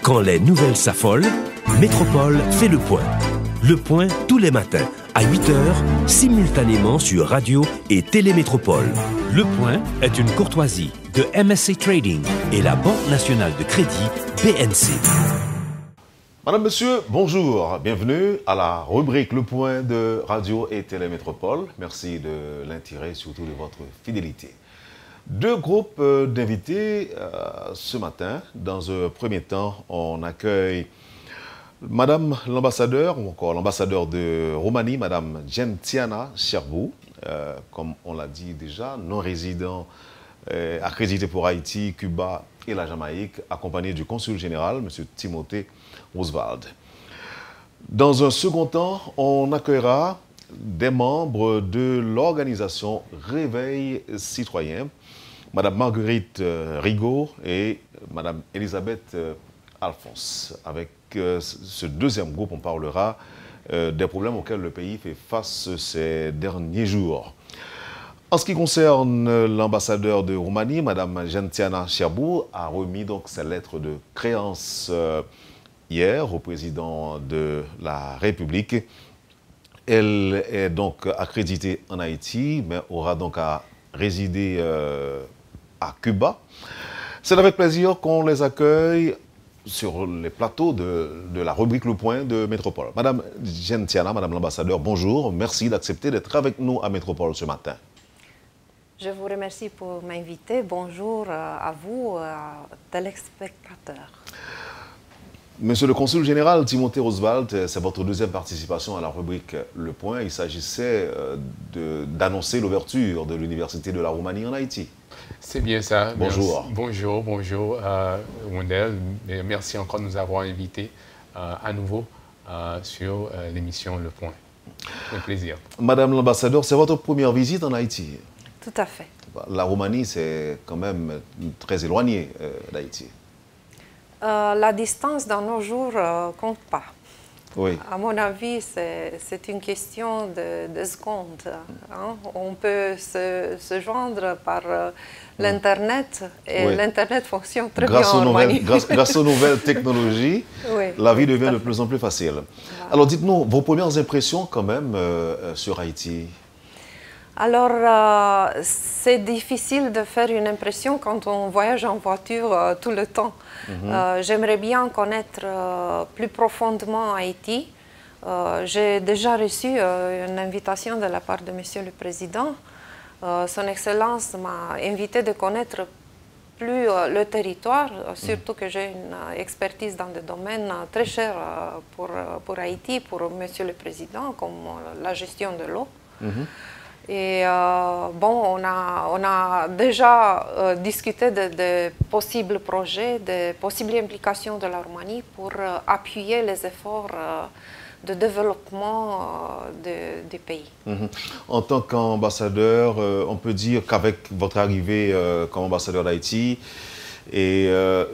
Quand les nouvelles s'affolent, Métropole fait le point. Le point tous les matins à 8h, simultanément sur Radio et Télémétropole. Le point est une courtoisie de MSC Trading et la Banque nationale de crédit BNC. Madame, Monsieur, bonjour. Bienvenue à la rubrique Le Point de Radio et Télémétropole. Merci de l'intérêt et surtout de votre fidélité. Deux groupes d'invités ce matin. Dans un premier temps, on accueille Madame l'ambassadeur, ou encore l'ambassadeur de Roumanie, Madame Gentiana Cherbou, comme on l'a dit déjà, non-résident accrédité pour Haïti, Cuba et la Jamaïque, accompagné du consul général, M. Timothée Oswald. Dans un second temps, on accueillera des membres de l'organisation Réveil Citoyen, Madame Marguerite Rigaud et Madame Elisabeth Alphonse. Avec ce deuxième groupe, on parlera des problèmes auxquels le pays fait face ces derniers jours. En ce qui concerne l'ambassadeur de Roumanie, Madame Gentiana Cherbou a remis donc sa lettre de créance hier au président de la République. Elle est donc accréditée en Haïti, mais aura donc à résider à Cuba. C'est avec plaisir qu'on les accueille sur les plateaux de la rubrique Le Point de Métropole. Madame Gentiana, Madame l'ambassadeur, bonjour. Merci d'accepter d'être avec nous à Métropole ce matin. Je vous remercie pour m'inviter. Bonjour à vous, téléspectateurs. Monsieur le consul général Timothée Oswald, c'est votre deuxième participation à la rubrique Le Point. Il s'agissait d'annoncer l'ouverture de l'Université de la Roumanie en Haïti. C'est bien ça. Bonjour. Merci. Bonjour, Wendell. Merci encore de nous avoir invités à nouveau sur l'émission Le Point. C'est un plaisir. Madame l'ambassadeur, c'est votre première visite en Haïti? Tout à fait. La Roumanie, c'est quand même très éloigné d'Haïti. La distance dans nos jours compte pas. Oui. À mon avis, c'est une question de secondes. Hein? On peut se joindre par l'Internet et oui. l'Internet fonctionne très bien en Roumanie. Grâce aux nouvelles technologies, oui, la vie devient de plus en plus facile. Voilà. Alors dites-nous, vos premières impressions quand même sur Haïti? Alors, c'est difficile de faire une impression quand on voyage en voiture tout le temps. J'aimerais bien connaître plus profondément Haïti. J'ai déjà reçu une invitation de la part de Monsieur le Président. Son Excellence m'a invité de connaître plus le territoire, surtout que j'ai une expertise dans des domaines très chers pour Haïti, pour Monsieur le Président, comme la gestion de l'eau. Et bon, on a déjà discuté de possibles projets, de possibles implications de la Roumanie pour appuyer les efforts de développement du pays. En tant qu'ambassadeur, on peut dire qu'avec votre arrivée comme ambassadeur d'Haïti, les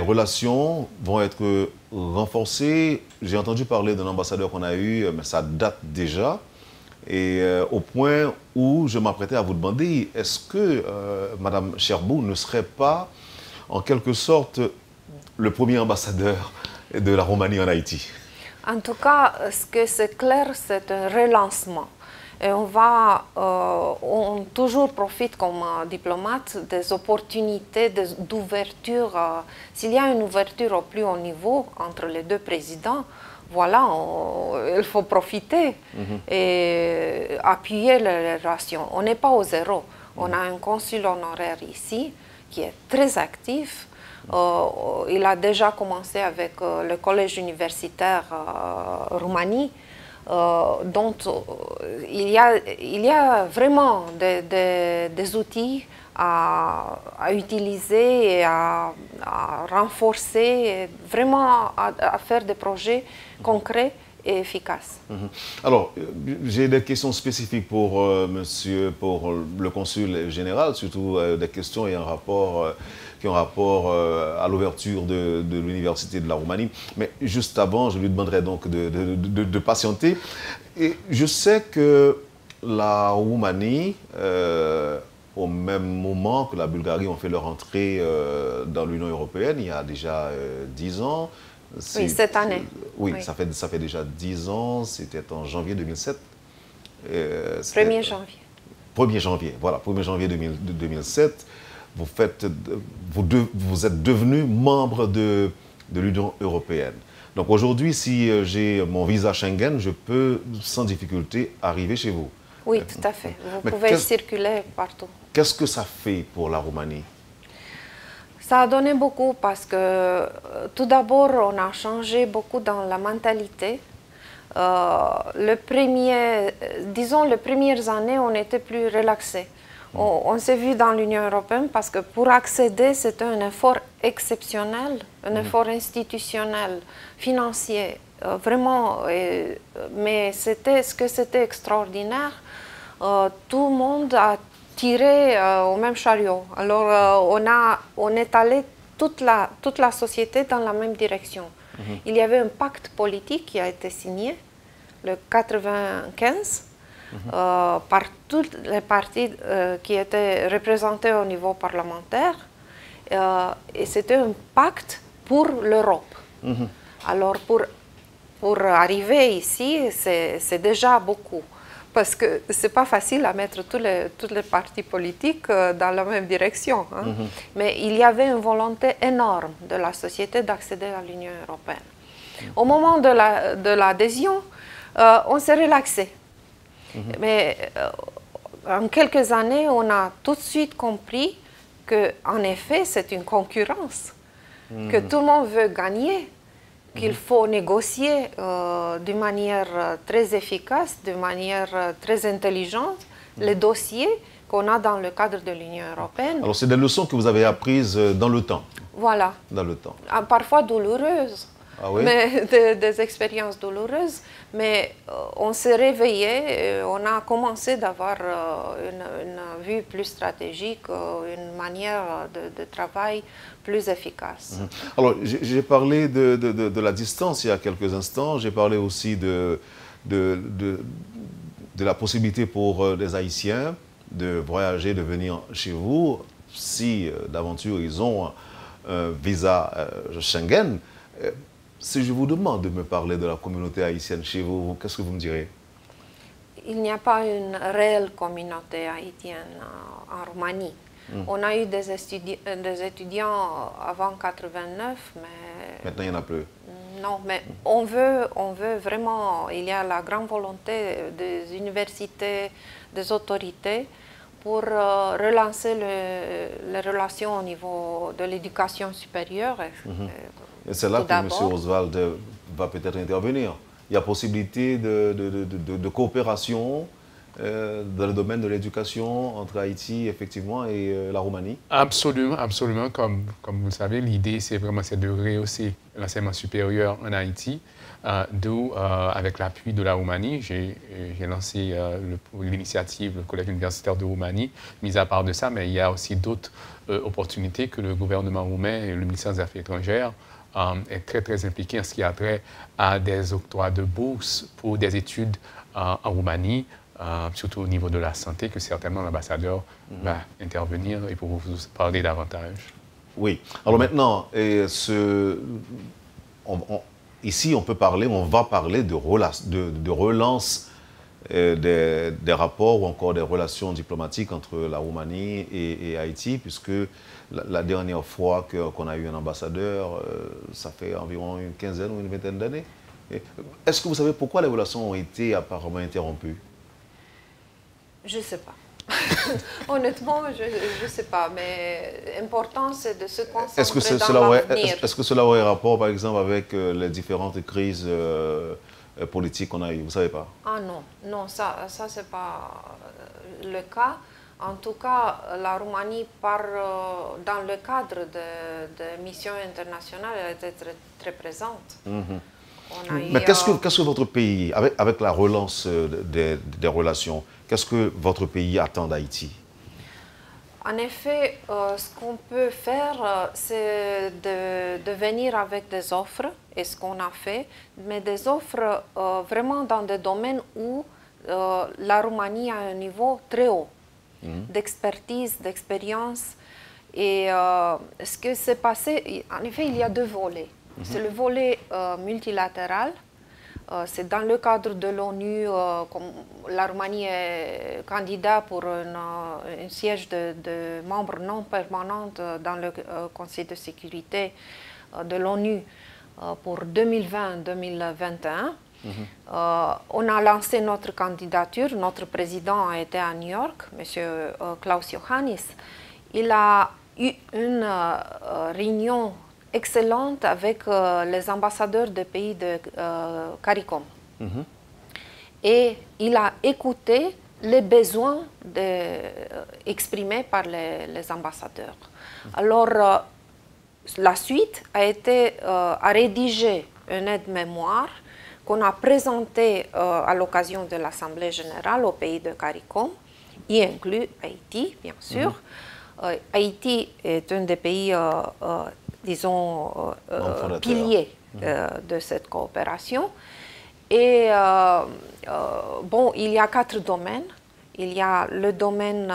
relations vont être renforcées. J'ai entendu parler d'un ambassadeur qu'on a eu, mais ça date déjà. Et au point où je m'apprêtais à vous demander, est-ce que Madame Cherbou ne serait pas, en quelque sorte, le premier ambassadeur de la Roumanie en Haïti? En tout cas, ce que c'est clair, c'est un relancement. Et on toujours profite comme diplomate des opportunités d'ouverture. S'il y a une ouverture au plus haut niveau entre les deux présidents, voilà, il faut profiter et appuyer les relations. On n'est pas au zéro. On a un consul honoraire ici qui est très actif. Il a déjà commencé avec le collège universitaire Roumanie, dont il y a vraiment des outils à utiliser et à renforcer, et vraiment à faire des projets concrets et efficaces. Alors, j'ai des questions spécifiques pour le consul général, surtout des questions qui ont rapport à l'ouverture de l'Université de la Roumanie. Mais juste avant, je lui demanderai donc de patienter. Et je sais que la Roumanie au même moment que la Bulgarie ont fait leur entrée dans l'Union européenne, il y a déjà 10 ans. Oui, cette année. Oui, oui. Ça fait déjà 10 ans, c'était en janvier 2007. 1er janvier. 1er janvier, voilà, 1er janvier 2007. Vous êtes devenu membre de l'Union européenne. Donc aujourd'hui, si j'ai mon visa Schengen, je peux sans difficulté arriver chez vous. Oui, tout à fait. Vous pouvez circuler partout. Qu'est-ce que ça fait pour la Roumanie? Ça a donné beaucoup parce que tout d'abord, on a changé beaucoup dans la mentalité. Disons, les premières années, on était plus relaxés. On s'est vu dans l'Union européenne parce que pour accéder, c'était un effort exceptionnel, un effort institutionnel, financier, vraiment. Mais c'était extraordinaire. Tout le monde a tiré au même chariot. Alors, on est allé toute la société dans la même direction. Il y avait un pacte politique qui a été signé, le 95, par tous les partis qui étaient représentés au niveau parlementaire. Et c'était un pacte pour l'Europe. Alors, pour arriver ici, c'est déjà beaucoup. Parce que ce n'est pas facile à mettre tous les partis politiques dans la même direction. Hein. Mais il y avait une volonté énorme de la société d'accéder à l'Union européenne. Au moment de l'adhésion, on s'est relaxé. Mais en quelques années, on a tout de suite compris qu'en effet, c'est une concurrence, que tout le monde veut gagner, qu'il faut négocier d'une manière très efficace, de manière très intelligente, les dossiers qu'on a dans le cadre de l'Union européenne. Alors, c'est des leçons que vous avez apprises dans le temps. Voilà. Dans le temps. Parfois douloureuses, ah oui? mais des expériences douloureuses. Mais on s'est réveillé, on a commencé d'avoir une vue plus stratégique, une manière de travail plus efficace. Alors, j'ai parlé de la distance il y a quelques instants. J'ai parlé aussi de la possibilité pour des Haïtiens de voyager, de venir chez vous, si d'aventure ils ont un visa Schengen. Si je vous demande de me parler de la communauté haïtienne chez vous, qu'est-ce que vous me direz? Il n'y a pas une réelle communauté haïtienne en Roumanie. On a eu des étudiants avant 89, mais... Maintenant, il n'y en a plus. Non, mais on veut vraiment... Il y a la grande volonté des universités, des autorités pour relancer les relations au niveau de l'éducation supérieure. Et c'est là que M. Oswald va peut-être intervenir. Il y a possibilité de coopération dans le domaine de l'éducation entre Haïti, effectivement, et la Roumanie? Absolument, absolument. Comme vous le savez, l'idée, c'est vraiment de rehausser l'enseignement supérieur en Haïti. D'où, avec l'appui de la Roumanie, j'ai lancé l'initiative, le Collège universitaire de Roumanie. Mis à part de ça, mais il y a aussi d'autres opportunités que le gouvernement roumain et le ministère des Affaires étrangères est très, très impliqué en ce qui a trait à des octrois de bourses pour des études en Roumanie, surtout au niveau de la santé, que certainement l'ambassadeur va intervenir et pour vous parler davantage. Oui. Alors maintenant, ici, on va parler de relance des rapports ou encore des relations diplomatiques entre la Roumanie et Haïti, puisque la dernière fois qu'on a eu un ambassadeur, ça fait environ une quinzaine ou une vingtaine d'années. Est-ce que vous savez pourquoi les relations ont été apparemment interrompues? Je ne sais pas. Honnêtement, je ne sais pas, mais l'important, c'est de se concentrer dans l'avenir. Est-ce que cela aurait rapport, par exemple, avec les différentes crises politiques qu'on a eues? Vous ne savez pas? Ah non, non, ça c'est pas le cas. En tout cas, la Roumanie, dans le cadre de missions internationales, elle était très, très présente. Mais qu'est-ce que votre pays, avec la relance des relations, qu'est-ce que votre pays attend d'Haïti? En effet, ce qu'on peut faire, c'est de venir avec des offres, et ce qu'on a fait, mais des offres vraiment dans des domaines où la Roumanie a un niveau très haut. d'expertise, d'expérience. Et ce que s'est passé, en effet, il y a deux volets. C'est le volet multilatéral. C'est dans le cadre de l'ONU, la Roumanie est candidat pour un siège de membre non permanent dans le Conseil de sécurité de l'ONU pour 2020-2021. On a lancé notre candidature. Notre président a été à New York, M. Klaus Iohannis. Il a eu une réunion excellente avec les ambassadeurs des pays de CARICOM. Et il a écouté les besoins exprimés par les ambassadeurs. Alors, la suite a été à rédiger une aide-mémoire qu'on a présentée à l'occasion de l'Assemblée générale aux pays de CARICOM, y inclut Haïti, bien sûr. Haïti est un des pays, disons, piliers de cette coopération. Et bon, il y a 4 domaines. Il y a le domaine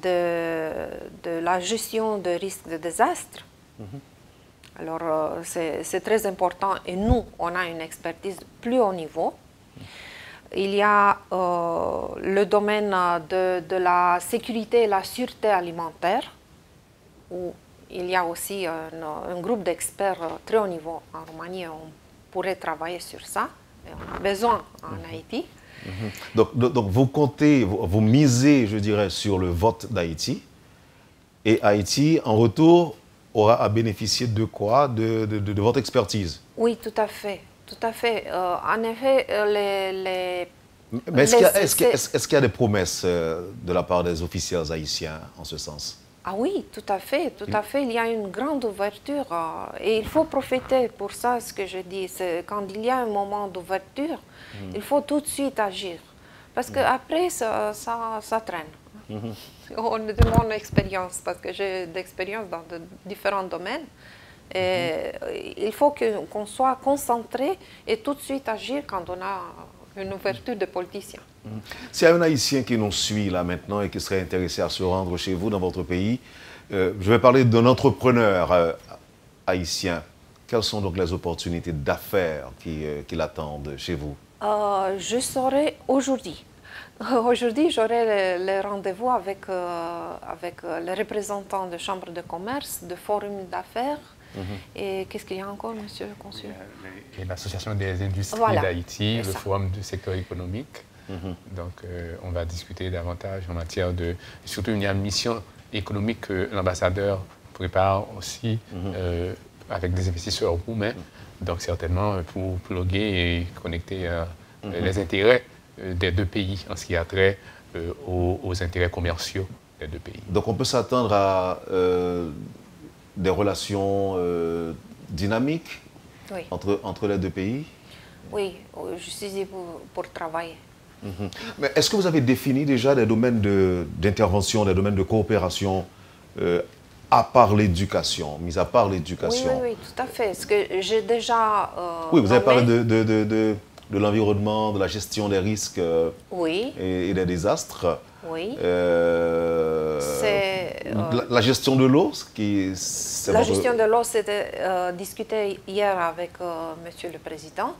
de la gestion de risques de désastre. Alors, c'est très important et nous, on a une expertise plus haut niveau. Il y a le domaine de la sécurité et la sûreté alimentaire, où il y a aussi un groupe d'experts très haut niveau en Roumanie. On pourrait travailler sur ça. Et on a besoin en Haïti. Donc vous comptez, vous misez, je dirais, sur le vote d'Haïti. Et Haïti, en retour, aura à bénéficier de quoi? De votre expertise? Oui, tout à fait. Tout à fait. En effet, Mais est-ce qu'il y a des promesses de la part des officiels haïtiens en ce sens? Ah oui, tout à fait, tout à fait. Il y a une grande ouverture et il faut profiter pour ça, ce que je dis. Quand il y a un moment d'ouverture, il faut tout de suite agir. Parce qu'après, ça traîne. De mon expérience, parce que j'ai d'expérience dans de différents domaines. Et il faut qu'on soit concentré et tout de suite agir quand on a une ouverture de politiciens. S'il y a un Haïtien qui nous suit là maintenant et qui serait intéressé à se rendre chez vous dans votre pays, je vais parler d'un entrepreneur haïtien. Quelles sont donc les opportunités d'affaires qui l'attendent chez vous? Je saurai aujourd'hui. Aujourd'hui, j'aurai le rendez-vous avec les représentants de chambres de commerce, de forums d'affaires. Et qu'est-ce qu'il y a encore, monsieur le consul? L'Association des industries d'Haïti, le Forum du secteur économique. Donc, on va discuter davantage en matière de... Surtout, il y a une mission économique que l'ambassadeur prépare aussi avec des investisseurs roumains. Donc, certainement, pour pluguer et connecter les intérêts des deux pays en ce qui a trait aux intérêts commerciaux des deux pays. Donc, on peut s'attendre à des relations dynamiques entre les deux pays? Oui, je suis ici pour travailler. Mais est-ce que vous avez défini déjà des domaines d'intervention, des domaines de coopération à part l'éducation, mis à part l'éducation? Oui, tout à fait. Parce que j'ai déjà... oui, vous avez parlé de l'environnement, de la gestion des risques et des désastres. Oui. La gestion de l'eau, la gestion de l'eau, c'était discuté hier avec Monsieur le Président.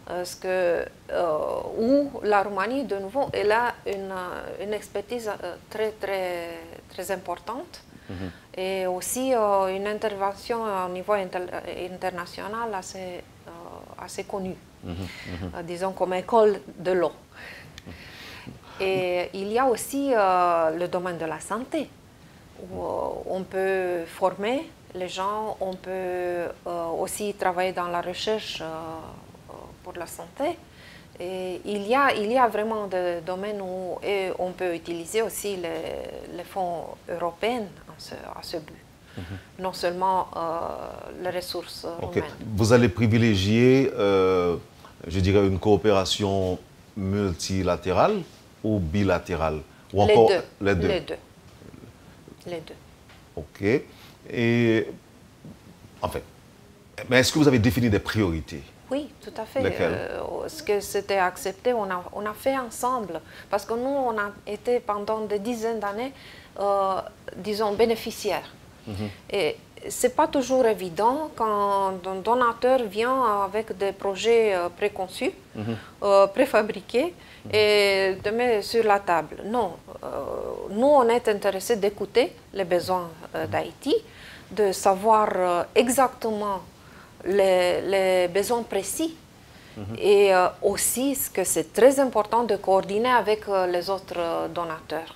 Parce que où la Roumanie, de nouveau, elle a une expertise très importante et aussi une intervention au niveau international assez connue, disons comme école de l'eau. Et il y a aussi le domaine de la santé, où on peut former les gens, on peut aussi travailler dans la recherche pour la santé. Et il y a vraiment des domaines où on peut utiliser aussi les fonds européens à ce but. Non seulement les ressources roumaines. Vous allez privilégier, je dirais, une coopération multilatérale ou bilatérale? Ou encore les deux? Les deux. OK. Et, en fait, mais est-ce que vous avez défini des priorités Oui, tout à fait. Lesquels? Ce que c'était accepté, on a fait ensemble. Parce que nous, on a été pendant des dizaines d'années, disons, bénéficiaires. Et ce n'est pas toujours évident quand un donateur vient avec des projets préconçus, préfabriqués, et de mettre sur la table. Non, nous, on est intéressés d'écouter les besoins d'Haïti, de savoir exactement les besoins précis et aussi ce que c'est très important de coordonner avec les autres donateurs.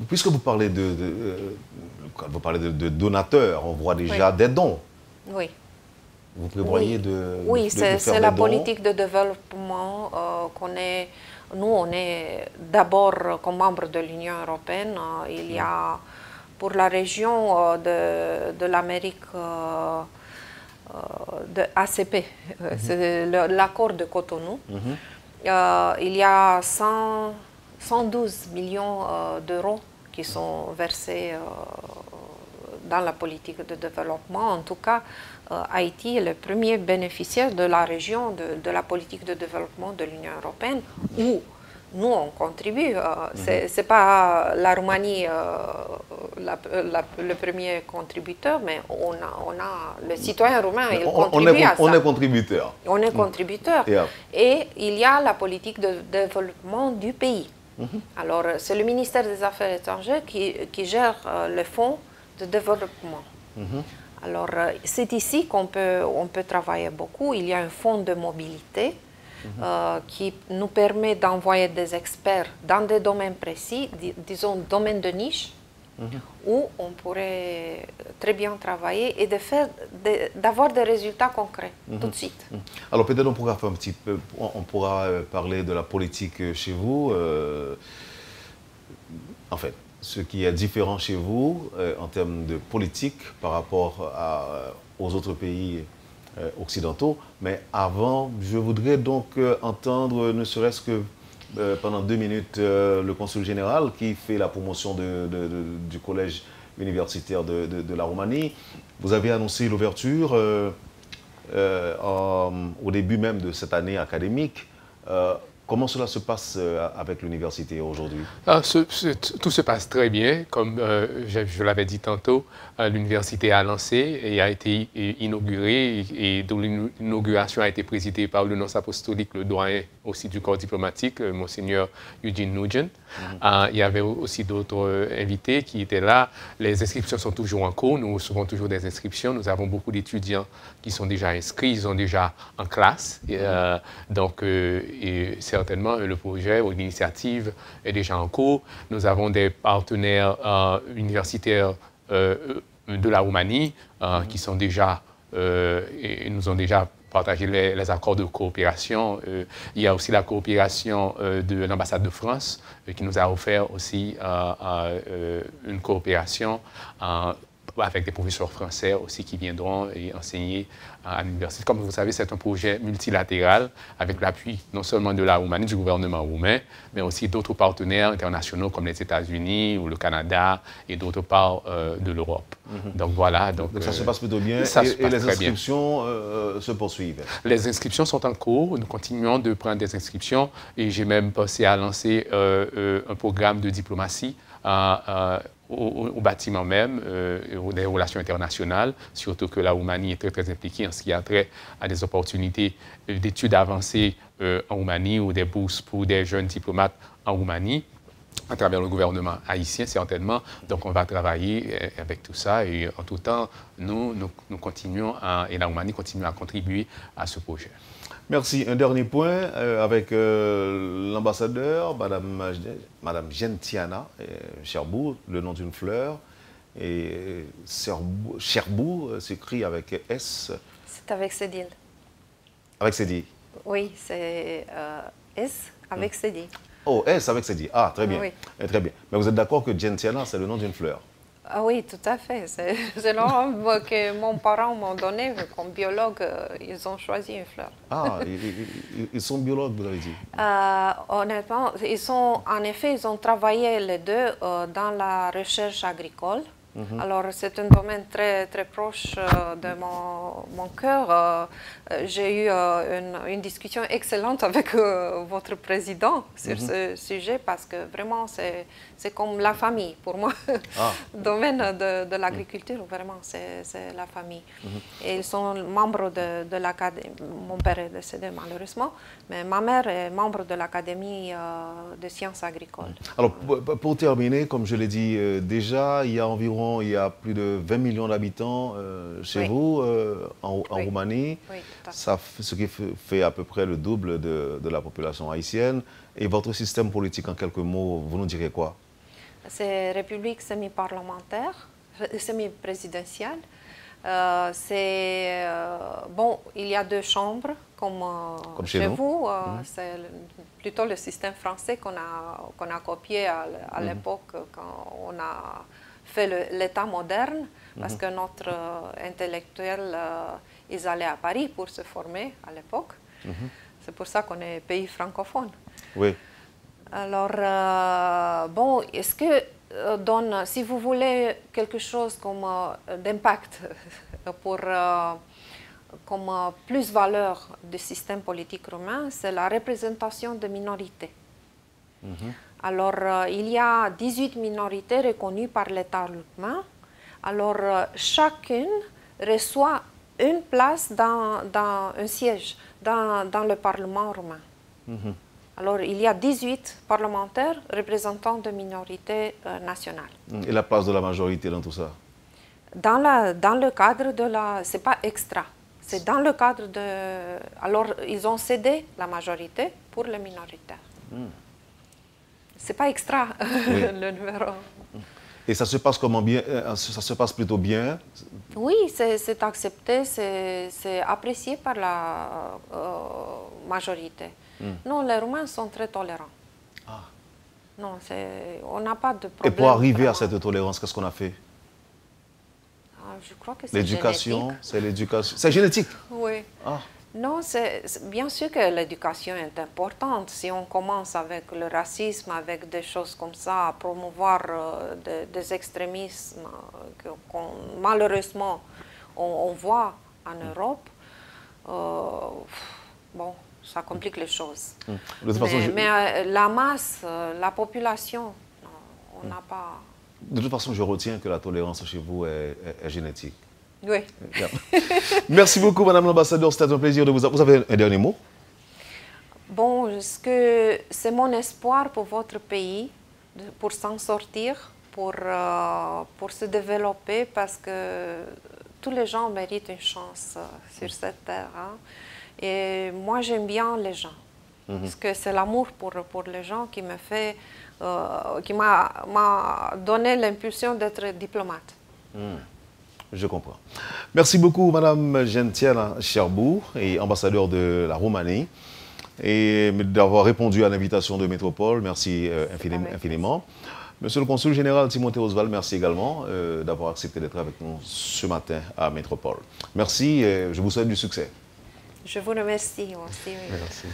Puisque vous parlez de donateurs, on voit déjà des dons. Oui. Vous prévoyez de oui, faire c'est des la dons? politique de développement qu'on est. Nous, on est d'abord comme membre de l'Union européenne. Il y a pour la région de l'Amérique de ACP, c'est l'accord de Cotonou. Il y a 112 millions d'euros qui sont versés dans la politique de développement. En tout cas, Haïti est le premier bénéficiaire de la région de la politique de développement de l'Union européenne, où nous, on contribue. Ce n'est pas la Roumanie le premier contributeur, mais on a le citoyen roumain, il contribue à ça. On est contributeur. On est contributeur. Yeah. Et il y a la politique de développement du pays. Alors, c'est le ministère des Affaires étrangères qui gère le fonds de développement. Alors, c'est ici qu'on peut travailler beaucoup. Il y a un fonds de mobilité qui nous permet d'envoyer des experts dans des domaines précis, disons domaines de niche, où on pourrait très bien travailler et d'avoir des résultats concrets tout de suite. Alors peut-être on pourra faire un petit peu, on pourra parler de la politique chez vous. En fait, ce qui est différent chez vous en termes de politique par rapport aux autres pays occidentaux. Mais avant, je voudrais donc entendre, ne serait-ce que pendant 2 minutes, le consul général qui fait la promotion du collège universitaire de la Roumanie. Vous avez annoncé l'ouverture au début même de cette année académique. Comment cela se passe avec l'université aujourd'hui? Tout se passe très bien. Comme je l'avais dit tantôt, l'université a lancé et a été inaugurée, et dont l'inauguration a été présidée par le nonce apostolique, le doyen aussi du corps diplomatique, Monseigneur Eugene Nugent. Il y avait aussi d'autres invités qui étaient là. Les inscriptions sont toujours en cours. Nous recevons toujours des inscriptions. Nous avons beaucoup d'étudiants qui sont déjà inscrits, ils sont déjà en classe. Donc, certainement, le projet ou l'initiative est déjà en cours. Nous avons des partenaires universitaires de la Roumanie qui sont déjà, et nous ont déjà partagé les accords de coopération. Il y a aussi la coopération de l'ambassade de France qui nous a offert aussi une coopération avec des professeurs français aussi qui viendront et enseigner à l'université. Comme vous savez, c'est un projet multilatéral avec l'appui non seulement de la Roumanie, du gouvernement roumain, mais aussi d'autres partenaires internationaux comme les États-Unis ou le Canada et d'autres parts de l'Europe. Donc voilà. Donc ça se passe plutôt bien et les inscriptions se poursuivent. Les inscriptions sont en cours. Nous continuons de prendre des inscriptions et j'ai même pensé à lancer un programme de diplomatie au bâtiment même, des relations internationales, surtout que la Roumanie est très, très impliquée en ce qui a trait à des opportunités d'études avancées en Roumanie ou des bourses pour des jeunes diplomates en Roumanie, à travers le gouvernement haïtien, certainement. Donc, on va travailler avec tout ça et en tout temps, nous continuons, et la Roumanie continue à contribuer à ce projet. Merci. Un dernier point avec l'ambassadeur, Madame Gentiana Cherbourg, le nom d'une fleur. Et Cherbourg s'écrit avec S. C'est avec Cédille. Avec Cédille? Oui, c'est S avec Cédille. Oh, S avec Cédille. Ah, très bien. Oui. Très bien. Mais vous êtes d'accord que Gentiana, c'est le nom d'une fleur? Ah oui, tout à fait. C'est le nom que mon parent m'a donné. Comme biologue, ils ont choisi une fleur. Ah, ils sont biologues, vous avez dit? Honnêtement, ils ont travaillé les deux dans la recherche agricole. Alors, c'est un domaine très, très proche de mon cœur. J'ai eu une discussion excellente avec votre président sur ce sujet parce que vraiment, c'est comme la famille pour moi. Le domaine de l'agriculture, vraiment, c'est la famille. Et ils sont membres de l'académie. Mon père est décédé malheureusement, mais ma mère est membre de l'académie de sciences agricoles. Alors, pour terminer, comme je l'ai dit déjà, il y a plus de 20 millions d'habitants chez vous, en Roumanie, Oui, ce qui fait à peu près le double de la population haïtienne. Et votre système politique, en quelques mots, vous nous direz quoi? C'est république semi-parlementaire, semi-présidentielle. Bon, il y a 2 chambres, comme chez vous. C'est plutôt le système français qu'on a copié à l'époque quand on a fait l'État moderne, parce que notre intellectuel, ils allaient à Paris pour se former à l'époque. C'est pour ça qu'on est pays francophone. Oui. Alors, bon, est-ce que si vous voulez quelque chose comme d'impact pour comme plus-valeur du système politique roumain, c'est la représentation de minorités. Alors, il y a 18 minorités reconnues par l'État roumain. Alors, chacune reçoit une place dans un siège dans le Parlement roumain. Alors, il y a 18 parlementaires représentant de minorités nationales. Et la place de la majorité dans tout ça? Dans le cadre de la... C'est pas extra. C'est dans le cadre de... Alors, ils ont cédé la majorité pour les minoritaires. C'est pas extra, le numéro. Et ça se passe comment bien? Ça se passe plutôt bien? Oui, c'est accepté, c'est apprécié par la majorité. Non, les Roumains sont très tolérants. Non, on n'a pas de problème. Et pour arriver à cette tolérance, qu'est-ce qu'on a fait? Je crois que c'est l'éducation. C'est l'éducation. C'est génétique? Oui. Non, bien sûr que l'éducation est importante. Si on commence avec le racisme, avec des choses comme ça, à promouvoir des extrémismes malheureusement on voit en Europe, bon, ça complique les choses. De toute façon, mais la masse, la population, non, on n'a pas... De toute façon, je retiens que la tolérance chez vous est génétique. Oui. Merci beaucoup, Madame l'ambassadeur. C'était un plaisir de vous avoir. Vous avez un dernier mot? Bon, c'est mon espoir pour votre pays, pour s'en sortir, pour se développer, parce que tous les gens méritent une chance sur cette terre. Et moi, j'aime bien les gens. Parce que c'est l'amour pour les gens qui me fait, qui m'a donné l'impulsion d'être diplomate. Je comprends. Merci beaucoup, Madame Gentiana Cherbou, et ambassadeur de la Roumanie, et d'avoir répondu à l'invitation de Métropole. Merci infiniment. Monsieur le consul général Timothée Oswald, merci également d'avoir accepté d'être avec nous ce matin à Métropole. Merci et je vous souhaite du succès. Je vous remercie aussi. Merci.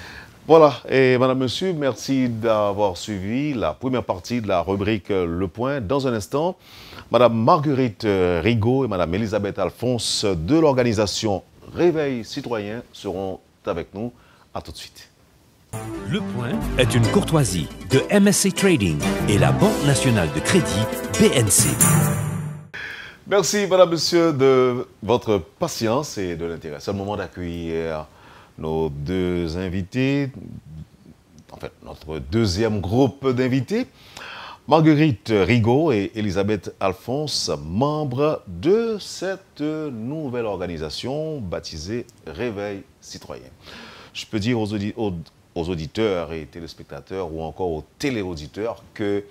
Voilà, et Madame, Monsieur, merci d'avoir suivi la première partie de la rubrique Le Point. Dans un instant, Madame Marguerite Rigaud et Madame Elisabeth Alphonse de l'organisation Réveil Citoyen seront avec nous. À tout de suite. Le Point est une courtoisie de MSC Trading et la Banque nationale de crédit BNC. Merci, Madame, Monsieur, de votre patience et de l'intérêt. C'est le moment d'accueillir nos 2 invités, en fait, notre deuxième groupe d'invités, Marguerite Rigaud et Elisabeth Alphonse, membres de cette nouvelle organisation baptisée Réveil Citoyen. Je peux dire aux auditeurs et téléspectateurs ou encore aux téléauditeurs que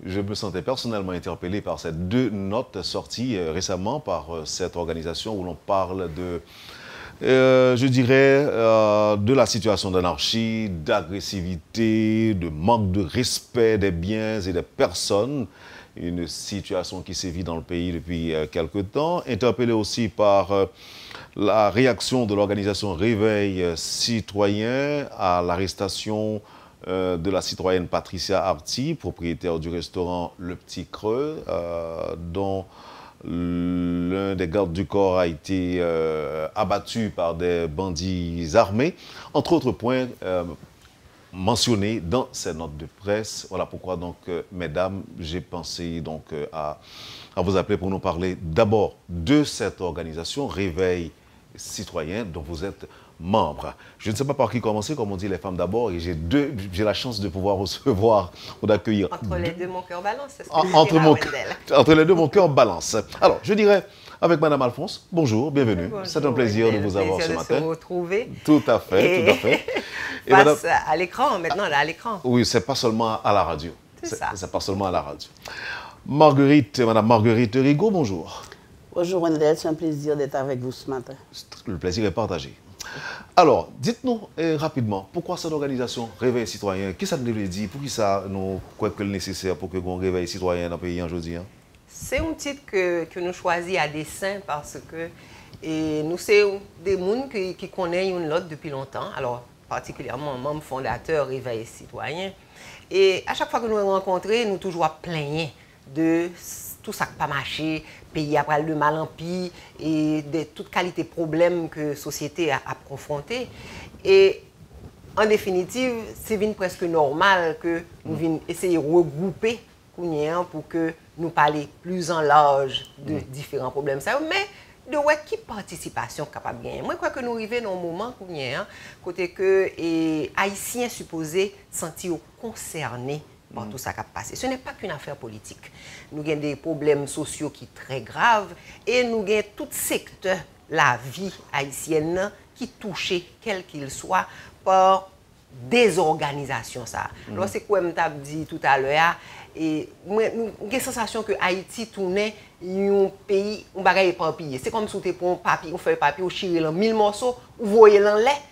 je me sentais personnellement interpellé par ces 2 notes sorties récemment par cette organisation où l'on parle de, je dirais, de la situation d'anarchie, d'agressivité, de manque de respect des biens et des personnes. Une situation qui sévit dans le pays depuis quelque temps. Interpellé aussi par la réaction de l'organisation Réveil Citoyen à l'arrestation de la citoyenne Patricia Arti, propriétaire du restaurant Le Petit Creux, dont L'un des gardes du corps a été abattu par des bandits armés. Entre autres points mentionnés dans ces notes de presse. Voilà pourquoi, donc, mesdames, j'ai pensé donc, à vous appeler pour nous parler d'abord de cette organisation, Réveil Citoyen, dont vous êtes membre. Je ne sais pas par qui commencer, comme on dit les femmes d'abord, et j'ai la chance de pouvoir recevoir ou d'accueillir. Entre les deux, mon cœur balance. Entre les deux, mon cœur balance. Alors, je dirais avec Madame Alphonse, bonjour, bienvenue. C'est un plaisir de vous avoir ce matin. Se retrouver. Tout à fait, tout à fait. Et face à l'écran, maintenant, là, à l'écran. Oui, c'est pas seulement à la radio. C'est ça. C'est pas seulement à la radio. Madame Marguerite Rigaud, bonjour. Bonjour Wendell, c'est un plaisir d'être avec vous ce matin. Le plaisir est partagé. Alors, dites-nous rapidement, pourquoi cette organisation Réveil Citoyen, qui ça nous dit, pour qui ça nous croit que le nécessaire pour que l'on réveille citoyen dans le pays aujourd'hui? C'est un titre que nous choisissons à dessein parce que nous sommes des gens qui connaissent une autre depuis longtemps, alors particulièrement membre fondateur Réveil Citoyen. Et à chaque fois que nous nous rencontrons, nous toujours plaignons de tout ça qui n'a pas marché, le pays a pris le mal en pis et de toute qualité de problèmes que la société a confrontés. Et en définitive, c'est presque normal que nous venions essayer de regrouper pour que nous parlions plus en large de différents problèmes. Mais de qui participation capable de gagner. Moi, je crois que nous arrivons dans un moment côté que les Haïtiens supposés sentir concernés par tout ça qui a passé. Ce n'est pas qu'une affaire politique. Nous avons des problèmes sociaux qui sont très graves et nous avons tout secteur de la vie haïtienne qui touche, quel qu'il soit, par désorganisation. Alors, c'est quoi je dit tout à l'heure. Et nous avons la sensation que Haïti tournait un pays, un bagage éparpillé. C'est comme si vous pour un papier, on fait un papier, on chire en 1000 morceaux, vous voyez l'en lait,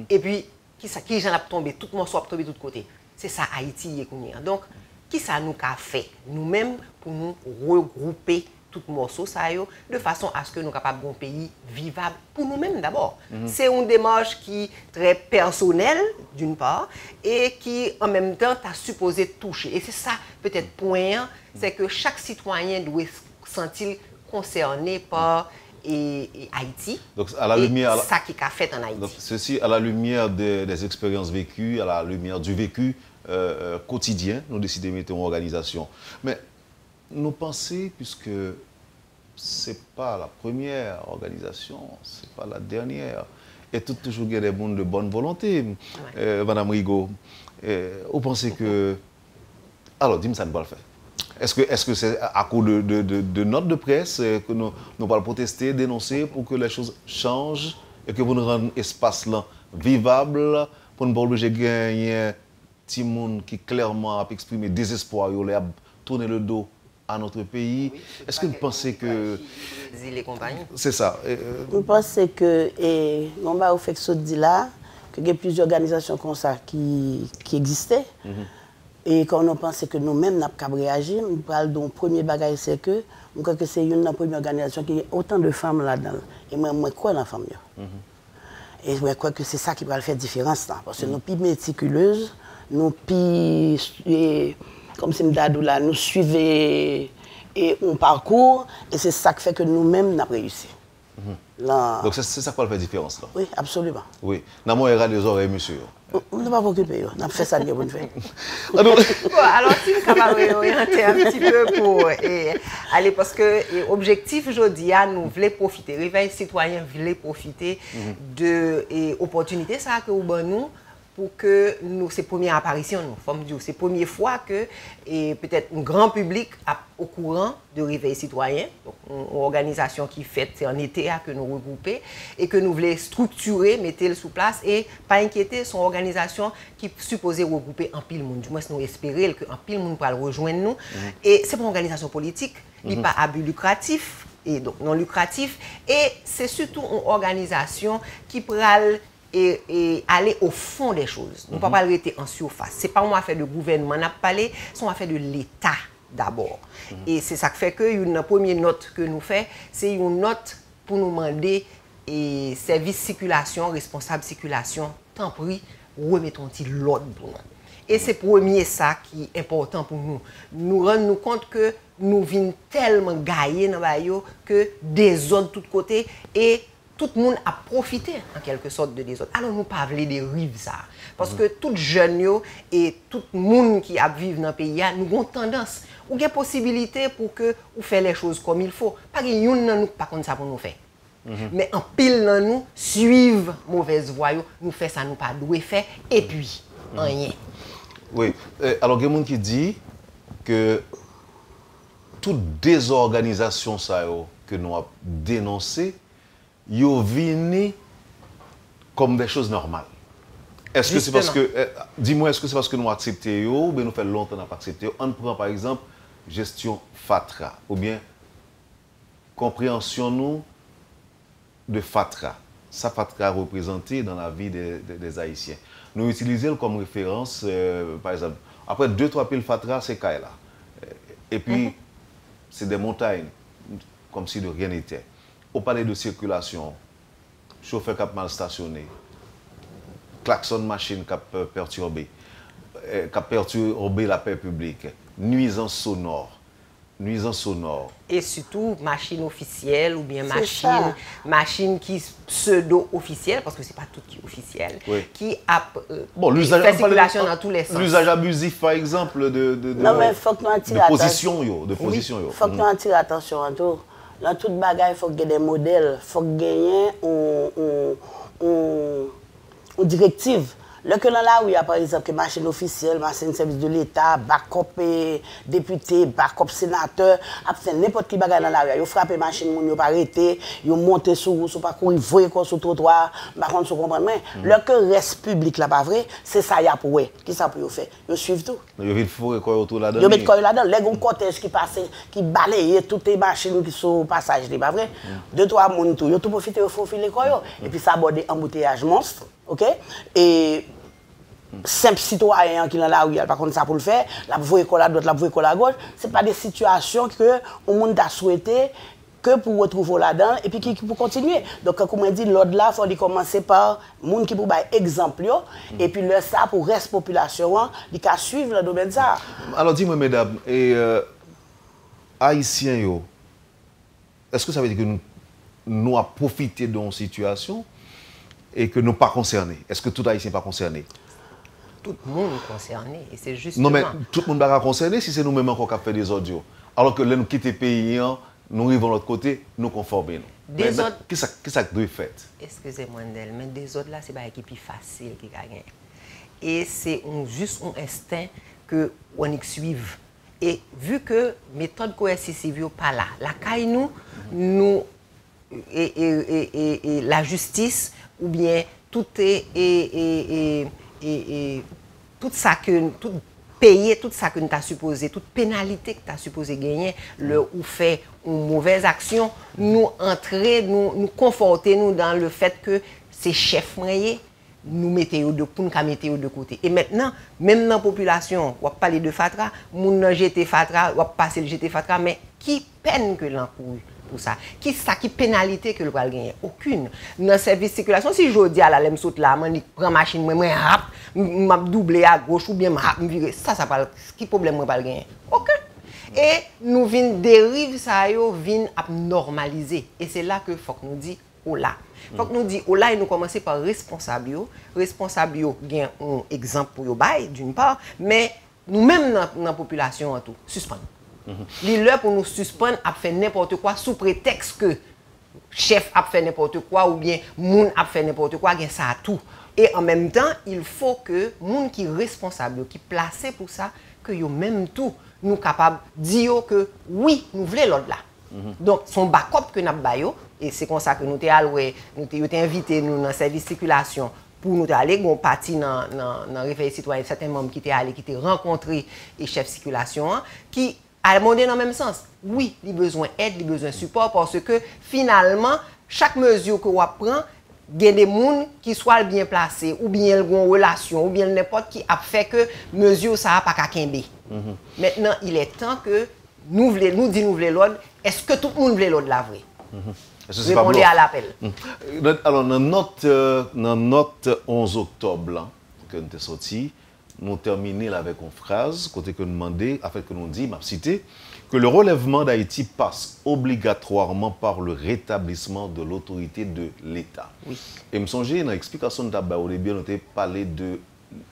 et puis qui j'en a tombé, tout morceau a tombé de tous côtés. C'est ça Haïti. Donc, qui ça nous a fait nous-mêmes pour nous regrouper tout morceau de façon à ce que nous soyons capables d'un pays vivable pour nous-mêmes d'abord. C'est une démarche qui est très personnelle d'une part et qui en même temps t'a supposé toucher. Et c'est ça peut-être point, c'est que chaque citoyen doit se sentir concerné par Haïti. Donc, à la lumière, ça qui a fait en Haïti. Donc, ceci à la lumière des expériences vécues, à la lumière du vécu quotidien, nous décidons de mettre en organisation. Mais nous pensons, puisque ce n'est pas la première organisation, ce n'est pas la dernière, et toujours il y a des gens de bonne volonté, Madame Rigaud, vous pensez que... Alors, dis-moi ça ne va le faire. Est-ce que c'est à cause de notes de presse que nous allons protester, dénoncer pour que les choses changent et que vous nous rendez l'espace là vivable pour ne pas obliger de gagner un petit monde qui clairement a exprimé désespoir, il a tourné le dos à notre pays? Oui, est-ce que vous pensez que... C'est ça. Vous pensez que, et on va au fait que ce dit là, qu'il y a plusieurs organisations comme ça qui existaient. Et quand on pense que nous-mêmes, nous avons réagi, nous parlons d'un premier bagage, c'est que je crois que c'est une première organisation qui a autant de femmes là-dedans. Et moi, je crois dans la femme. Et je crois que c'est ça qui va faire la différence. Là, parce que nous sommes plus méticuleuses, nous plus, comme c'est là, nous suivons et on parcourt, et c'est ça qui fait que nous-mêmes, nous avons réussi. Là... Donc c'est ça qui va faire la différence là? Oui, absolument. Oui. Nous avons des oreilles, monsieur. On ne va pas occuper, on a fait ça bien pour nous faire. Bon, alors, si nous sommes orientés un petit peu pour aller, parce que l'objectif aujourd'hui, nous voulons profiter, Réveil Citoyen voulait profiter de l'opportunité que nous avons pour que nous, ces premières apparitions, c'est la première fois que peut-être un grand public est au courant de Réveil Citoyen, donc une organisation qui fait, c'est en été que nous regroupons et que nous voulons structurer, mettre sous place et pas inquiéter, son organisation qui est supposée regrouper un pile monde. Du moins, nous espérons qu'un pile monde va le rejoindre nous. Et c'est pas une organisation politique, il n'est pas à but lucratif et donc non lucratif et c'est surtout une organisation qui pral et aller au fond des choses. Nous ne pouvons pas rester en surface. Ce n'est pas une affaire de gouvernement, c'est une affaire de l'État d'abord. Et c'est ça qui fait que une première note que nous faisons, c'est une note pour nous demander service circulation, responsable circulation, tant pis, remettons-ils l'ordre pour nous. Et c'est premier ça qui est important pour nous. Nous rendre compte que nous venons tellement gailler dans le que des autres de tous côtés et tout le monde a profité en quelque sorte de des autres. Alors nous ne pouvons pas des rives ça. Parce que tout jeunes et tout le monde qui vit dans le pays, nous avons tendance, ou des possibilités pour que vous fassiez les choses comme il faut. Pas que nous pas comme ça pour nous faire. Mais en pile dans nous, suivre mauvaise voie, nous faisons ça, nous pas doué faire, et puis, rien. Oui. Alors, il y a des gens qui disent que toute désorganisation ça, que nous avons dénoncée, ils viennent comme des choses normales. Est-ce que c'est parce que, dis-moi, est-ce que c'est parce que nous acceptons ou bien nous faisons longtemps qu'on n'a pas accepté? On prend par exemple gestion FATRA ou bien compréhension nous de FATRA. Ça FATRA représenté dans la vie des Haïtiens. Nous utilisons comme référence, par exemple, après 2-3 piles FATRA, c'est Kaila. Et puis, c'est des montagnes, comme si de rien n'était. On parlait de circulation, chauffeur qui a mal stationné, klaxon machine qui a perturbé la paix publique, nuisance sonore. Et surtout, machine officielle ou bien machine qui pseudo-officielle, parce que ce n'est pas tout qui est officiel, qui a fait circulation dans tous les sens. L'usage abusif, par exemple, de position. Il faut que nous attirons attention à tout. Dans toute bagaille, il faut qu'il y ait des modèles, il faut qu'il y ait une directive. Là que dans la rue, il y a par exemple machine officielle, machine service de l'État, backup député, backup sénateur, après n'importe qui bagaille dans la rue, ils frappent machine, ils pas arrêté, ils montent sur pas courir, voyer sur le trottoir, par contre, vous comprenez, mais là que reste public là pas vrai, c'est ça y a pour eux. Qui ça pour faire? Ils suivent tout. Ils mettent quoi autour là-dedans. Ils mettent quoi là-dedans, les cortège qui passe, qui balaye toutes les machines qui sont au passage, c'est pas vrai? 2-3 personnes tout, ils tout profité au fond filer quoi et puis ça aborde embouteillage monstre. OK? Et simple citoyen qui est dans la rue, il n'y a pas comme ça pour le faire, la voie à droite, la voie à gauche, ce n'est pas des situations que le monde a souhaité que pour retrouver là-dedans et puis qui pour continuer. Donc, comme on dit, l'ordre là, il faut commencer par les gens qui pour exemple et puis le ça pour reste population, il faut suivre le domaine ça. Alors, dis-moi, mesdames, et Haïtiens, est-ce que ça veut dire que nous avons profité de nos situations et que nous ne sommes pas concernés? Est-ce que tout Haïtien n'est pas concerné? Tout le monde est concerné. Et c'est justement... Non, mais tout le monde n'est pas concerné si c'est nous-mêmes encore qui faisons des audios. Alors que là, nous quittons le pays, nous arrivons de l'autre côté, nous conformons. Qu'est-ce que doit faire? Excusez-moi, mais des autres là, c'est pas l'équipe facile qui gagne. Et c'est juste un instinct que on y suive. Et vu que méthode coercitive n'est pas là, la caille nous et la justice, ou bien tout tout ça que tout payer tout ça que nous t'as supposé, toute pénalité que tu as supposé gagner, le ou fait une mauvaise action, nous entrer, nous conforter nous dans le fait que c'est chef moyen, nous mettons pour nous mettre de côté. Et maintenant, même dans la population, on va parler de Fatra, moun jeté Fatra, on va passer le jeté Fatra, mais qui peine que l'encourt pour ça? Qui pénalité que le va gagner? Aucune. Dans le service de circulation, si je dis à la lème saute là, je prends machine, je double à gauche ou bien je virer. Ça pas qui problème moi pas gagner? Aucun. Et nous venons dérive ça vient normaliser. Et c'est là que faut que nous dit oh là. Faut que nous dit oh là et nous commencer par responsable yo. Responsable yo gain un exemple pour yo bail d'une part, mais nous-mêmes dans la population en tout suspendre. L'heure pour nous suspendre à faire n'importe quoi sous prétexte que chef a fait n'importe quoi ou bien moun a fait n'importe quoi, gain ça tout. Et en même temps, il faut que moun qui responsable, qui placé pour ça, que yo même tout nous capable dire que oui, nous voulons l'autre là. Donc son backup que n'a bayo et c'est comme ça que nous t'ai invité nous dans le service de circulation pour nous aller on parti dans réveil citoyen certains membres qui étaient allés qui étaient rencontrés et chef de circulation qui a demandé dans le même sens. Oui, il a besoin d'aide, il a besoin de support parce que finalement chaque mesure que on prend il y a des gens qui soient bien placés ou bien ils ont une relation ou bien n'importe qui a fait que mesure ça n'a pas qu'à quimber. Maintenant, il est temps que nous voulons l'ordre. Est-ce que tout le monde veut l'ordre la vraie? Répondez à l'appel. Alors, dans notre 11 octobre, que nous sommes sortis, nous terminer là avec une phrase, côté que nous demandons, afin que nous dit, m'a cité, que le relèvement d'Haïti passe obligatoirement par le rétablissement de l'autorité de l'État. Oui. Et me songeais, dans l'explication de au début, on a parlé de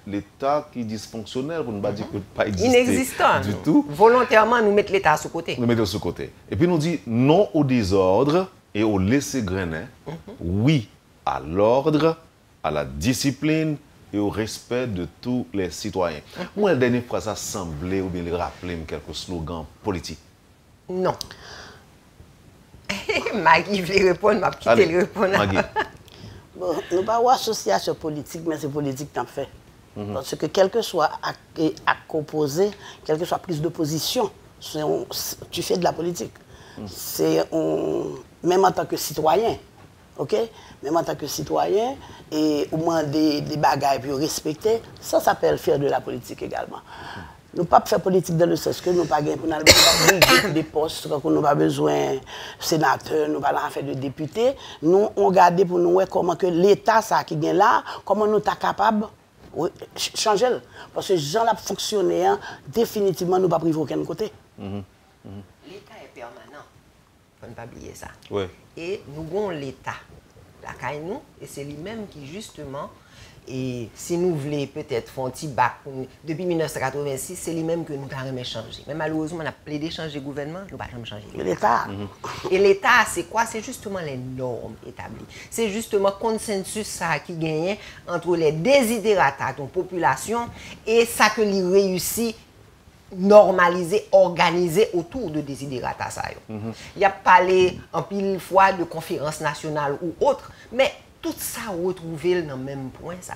l'État qui est dysfonctionnel, pour ne pas dire que pas inexistant du tout. Volontairement, nous mettons l'État sur côté. Nous mettons sur côté. Et puis nous dit non au désordre et au laisser-grainer, oui à l'ordre, à la discipline et au respect de tous les citoyens. Moi, la dernière fois, ça semblait ou bien il rappelait quelques slogans politiques. Non. Maggie voulait répondre, m'a quitté le répondre. Maggie. Bon, nous pas une association politique, mais c'est politique qu'on fait. Parce que quel que soit acte composé, quelle que soit prise de position, tu fais de la politique. Même en tant que citoyen, ok? Même en tant que citoyen, et au moins des bagages pour respecter, ça s'appelle faire de la politique également. Nous ne pouvons pas faire politique dans le sens que nous n'avons pas des postes, nous n'avons pas besoin de sénateurs, nous n'avons pas faire de députés. Nous, on regarde pour nous comment que l'État qui est là, comment nous sommes capables de changer. Parce que les gens qui fonctionné, définitivement, nous ne pouvons pas priver aucun côté. L'État est permanent. Il ne faut pas oublier ça. Ouais. Et nous avons l'État, la caille nous, et c'est lui-même qui, justement, et si nous voulons peut-être faire un petit bac, depuis 1986, c'est lui-même que nous avons changé. Mais malheureusement, on a plaidé de changer le gouvernement, nous n'avons pas changé. L'État. Et l'État, c'est quoi? C'est justement les normes établies. C'est justement le consensus ça, qui gagne entre les désidérata de la population et ça que lui réussit normaliser, organiser autour de désidérata ça. Il y a parlé en pile fois de conférences nationales ou autres, mais tout ça retrouvé dans le même point ça.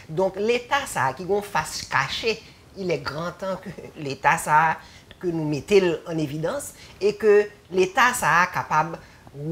Donc l'État ça qui gon face cachée, il est grand temps que l'État ça que nous mettons en évidence et que l'État ça capable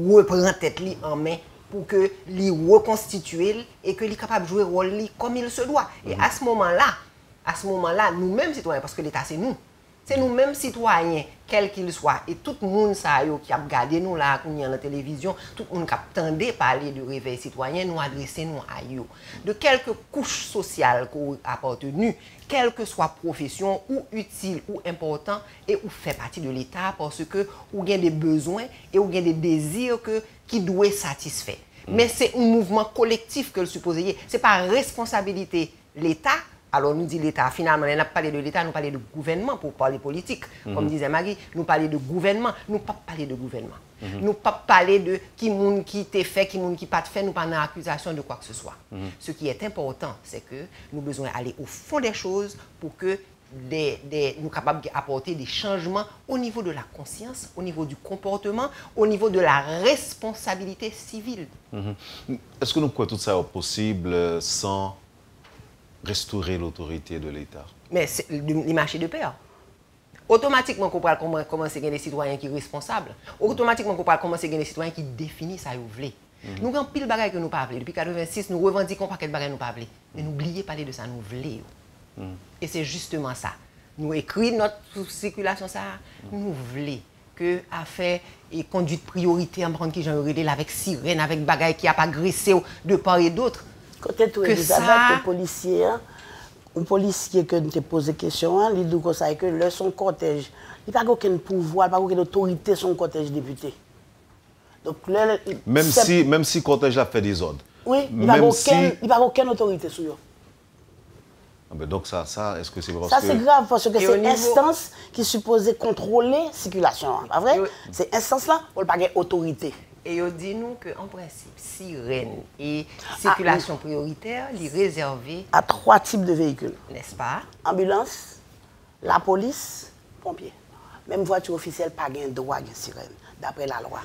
reprendre tête li en main pour que li reconstituer et que li capable jouer rôle li comme il se doit. Et à ce moment-là, nous-mêmes citoyens, parce que l'État c'est nous-mêmes citoyens, quel qu'il soit, et tout le monde qui a regardé nous là, qu'on y a la télévision, tout le monde qui a entendu parler de réveil citoyen, nous adresser nous à eux. De quelque couche sociale qu'on a appartenu, quelle que soit profession, ou utile, ou important, et ou fait partie de l'État, parce que ou gain des besoins et ou gain des désirs qui doivent satisfaire. Mais c'est un mouvement collectif que le supposé. Ce n'est pas responsabilité l'État. Alors nous dit l'État, finalement, on n'a pas parlé de l'État, nous parlons de gouvernement pour parler politique. Comme disait Marie, nous parlons de gouvernement, nous ne pas parler de gouvernement. Nous ne pas parler de qui t'a fait, qui n'a pas fait, nous pas dans accusation de quoi que ce soit. Ce qui est important, c'est que nous avons besoin d'aller au fond des choses pour que nous sommes capables d'apporter des changements au niveau de la conscience, au niveau du comportement, au niveau de la responsabilité civile. Est-ce que nous croyons tout ça est possible sans restaurer l'autorité de l'État? Mais c'est les marchés de paix. Automatiquement, on peut commencer à avoir des citoyens qui sont responsables. Automatiquement, on peut commencer à avoir des citoyens qui définissent ça. Nous avons pile de bagages que nous ne pouvons pas. Depuis 1986, nous revendiquons un paquet de bagages que nous ne pouvons pas. Mais n'oubliez pas de ça, nous voulons. Et c'est justement ça. Nous écrivons notre circulation, ça. Nous voulons que affaire et conduite prioritaire, en prendre qui j'en aurais avec sirène, avec bagages qui n'a pas agressé de part et d'autre. Côté tout Elisabeth, un policier que nous te posé question, il dit que le son cortège, il n'a pas aucun pouvoir, il n'a pas aucune autorité son cortège député. Donc, même si le cortège a fait des ordres. Oui, il n'a aucune autorité sur eux. Donc ça est-ce que c'est parce ça, que... c'est grave, parce que c'est l'instance qui est supposée contrôler la circulation. Pas vrai? C'est instance-là, on n'a pas d'autorité. Et on dit nous qu'en principe, sirène et circulation prioritaire, il est réservé à 3 types de véhicules. N'est-ce pas? Ambulance, la police, pompiers. Même voiture officielle, pas de droit de sirène, d'après la loi.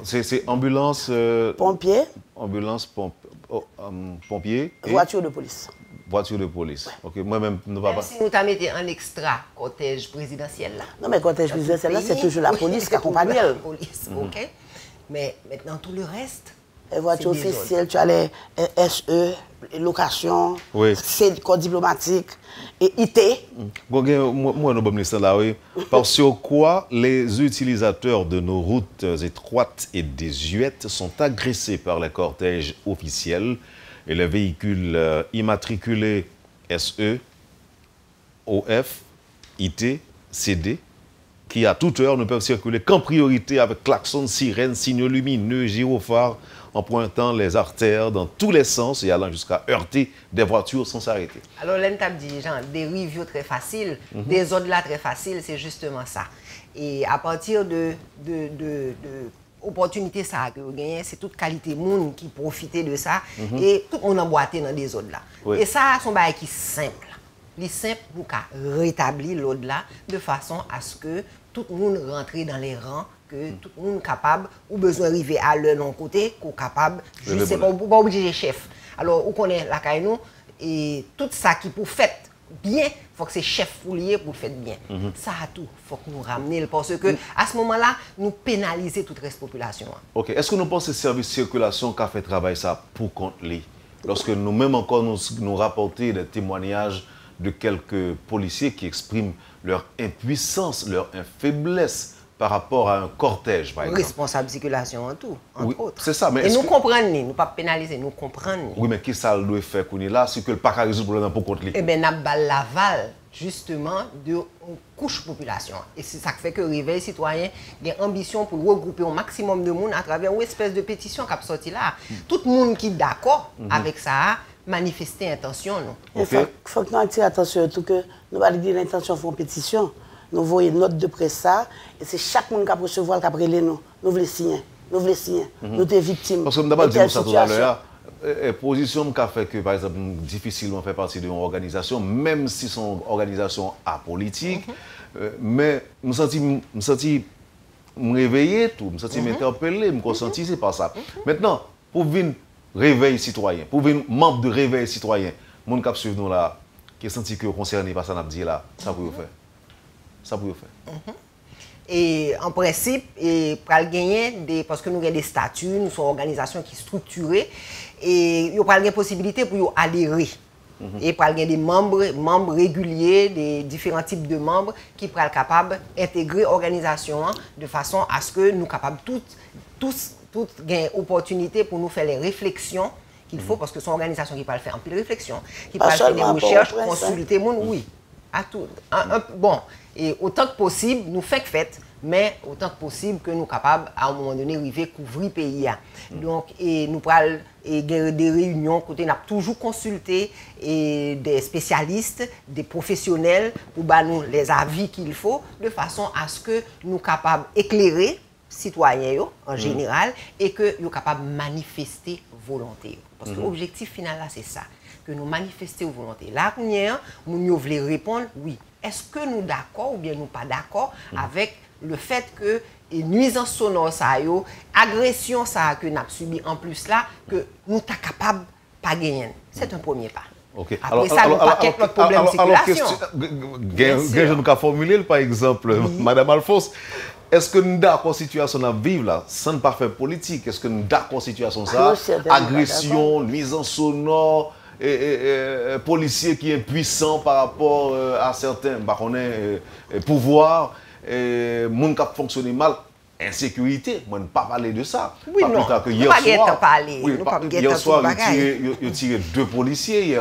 C'est ambulance... pompier. Ambulance, pompier et... voiture de police. Voiture de police. Ouais. Ok, moi-même, nous pas. Même si nous t'as mis en extra cortège présidentiel là. Non, mais cortège présidentiel là, c'est toujours la police qui accompagne elle. Police, ok. Mais maintenant tout le reste. Les voitures officielles, tu as les SE, les locations, oui. C'est code diplomatique et IT. Moi, nous là, oui. Parce que quoi, les utilisateurs de nos routes étroites et désuètes sont agressés par les cortèges officiels et les véhicules immatriculés SEOFITCD, qui à toute heure ne peuvent circuler qu'en priorité avec klaxon, sirène, signaux lumineux, gyrophares, en pointant les artères dans tous les sens et allant jusqu'à heurter des voitures sans s'arrêter. Alors, l'entame dit, genre, des reviews très faciles, des au-delà très faciles, c'est justement ça. Et à partir de opportunité ça que vous gagnez, c'est toute qualité monde qui profitait de ça et tout le monde emboîté dans des au-delà. Oui. Et ça, c'est un bail qui est simple. Il est simple pour rétablir l'au-delà de façon à ce que tout le monde rentre dans les rangs, que tout le monde capable, ou besoin d'arriver à leur non côté, qu'on capable, je ne sais pas, pas obligé chef. Alors, on connaît la caille et tout ça qui pour faire bien, il faut que c'est chef foulier pour le faire bien. Ça a tout, il faut que nous ramenions parce que à ce moment-là, nous pénaliser toute reste population. Ok, est-ce que nous pensons que le service de circulation qui a fait travail ça pour contre lui? Lorsque nous-mêmes encore nous rapportons des témoignages de quelques policiers qui expriment leur impuissance, leur faiblesse par rapport à un cortège, par exemple. Responsable de circulation en tout, entre autres. C'est ça, mais et nous comprenons, nous ne pas pénaliser, nous comprenons. Oui, mais qui ça doit faire qu'on est là, c'est que le pas résoudre le problème pour contre lui? Eh bien, nous avons l'aval, justement, de couche population. Et c'est ça qui fait que le Réveil citoyen a ambition pour regrouper un maximum de monde à travers une espèce de pétition qui a sorti là. Tout le monde qui est d'accord avec ça, manifester intention. Il faut que nous attirons attention à tout que nous allons dire l'intention de faire une pétition. Nous voyons une note de presse ça, et c'est chaque monde qui a recevoir qui a prélé nous. Nous voulons signer. Nous voulons signer. Nous sommes victimes. Parce que nous avons dit ça tout à l'heure. Position qui a fait que, par exemple, difficilement fait partie d'une organisation, même si son organisation apolitique, mais nous sentons me réveiller tout, nous sentons m'interpeller, me conscientiser par ça. Maintenant, pour venir réveil citoyen, pour venir membre de réveil citoyen, mon cap suivre nous là, qui est senti que concerné par ça n'a dit là, ça peut faire. Ça peut faire. Et en principe, et pour gagner parce que nous avons des statuts, nous sommes une organisation qui est structurée, et il y a des possibilités pour adhérer. Et pour gagner des membres réguliers, des différents types de membres qui sont capables d'intégrer l'organisation de façon à ce que nous soyons capables tous gagner opportunité pour nous faire les réflexions qu'il faut, parce que c'est une organisation qui peut faire un peu de réflexion, qui peut faire des recherches, consulter le monde, oui. À tout. Bon, et autant que possible, nous faisons fête, mais autant que possible que nous sommes capables, à un moment donné, d'arriver à couvrir le pays. Donc, et nous prenons des réunions, côté, nous avons toujours consulté des spécialistes, des professionnels, pour nous les avis qu'il faut, de façon à ce que nous soyons capables d'éclairer citoyens en général et que nous sommes capables de manifester volonté. Parce que l'objectif final, là, c'est ça. Que nous manifestions volonté. Là, nous voulons répondre, oui. Est-ce que nous d'accord ou bien nous pas d'accord avec le fait que les nuisances sonores, agression que nous avons subi en plus là, que nous sommes capables de pas gagner. C'est un premier pas. Okay. Après ça, nous pas quelques problèmes de circulation. Je nous formuler, par exemple, Madame Alphonse, est-ce que nous d'accord situation à vivre là, sans ne pas faire politique? Est-ce que nous d'accord situation ça? Agression, nuisance sonore, policiers qui est impuissant par rapport à certains pouvoirs, monde qui fonctionne mal, insécurité, moi ne pas parler de ça. Oui, non, que hier soir, hier soir, il a tiré 2 policiers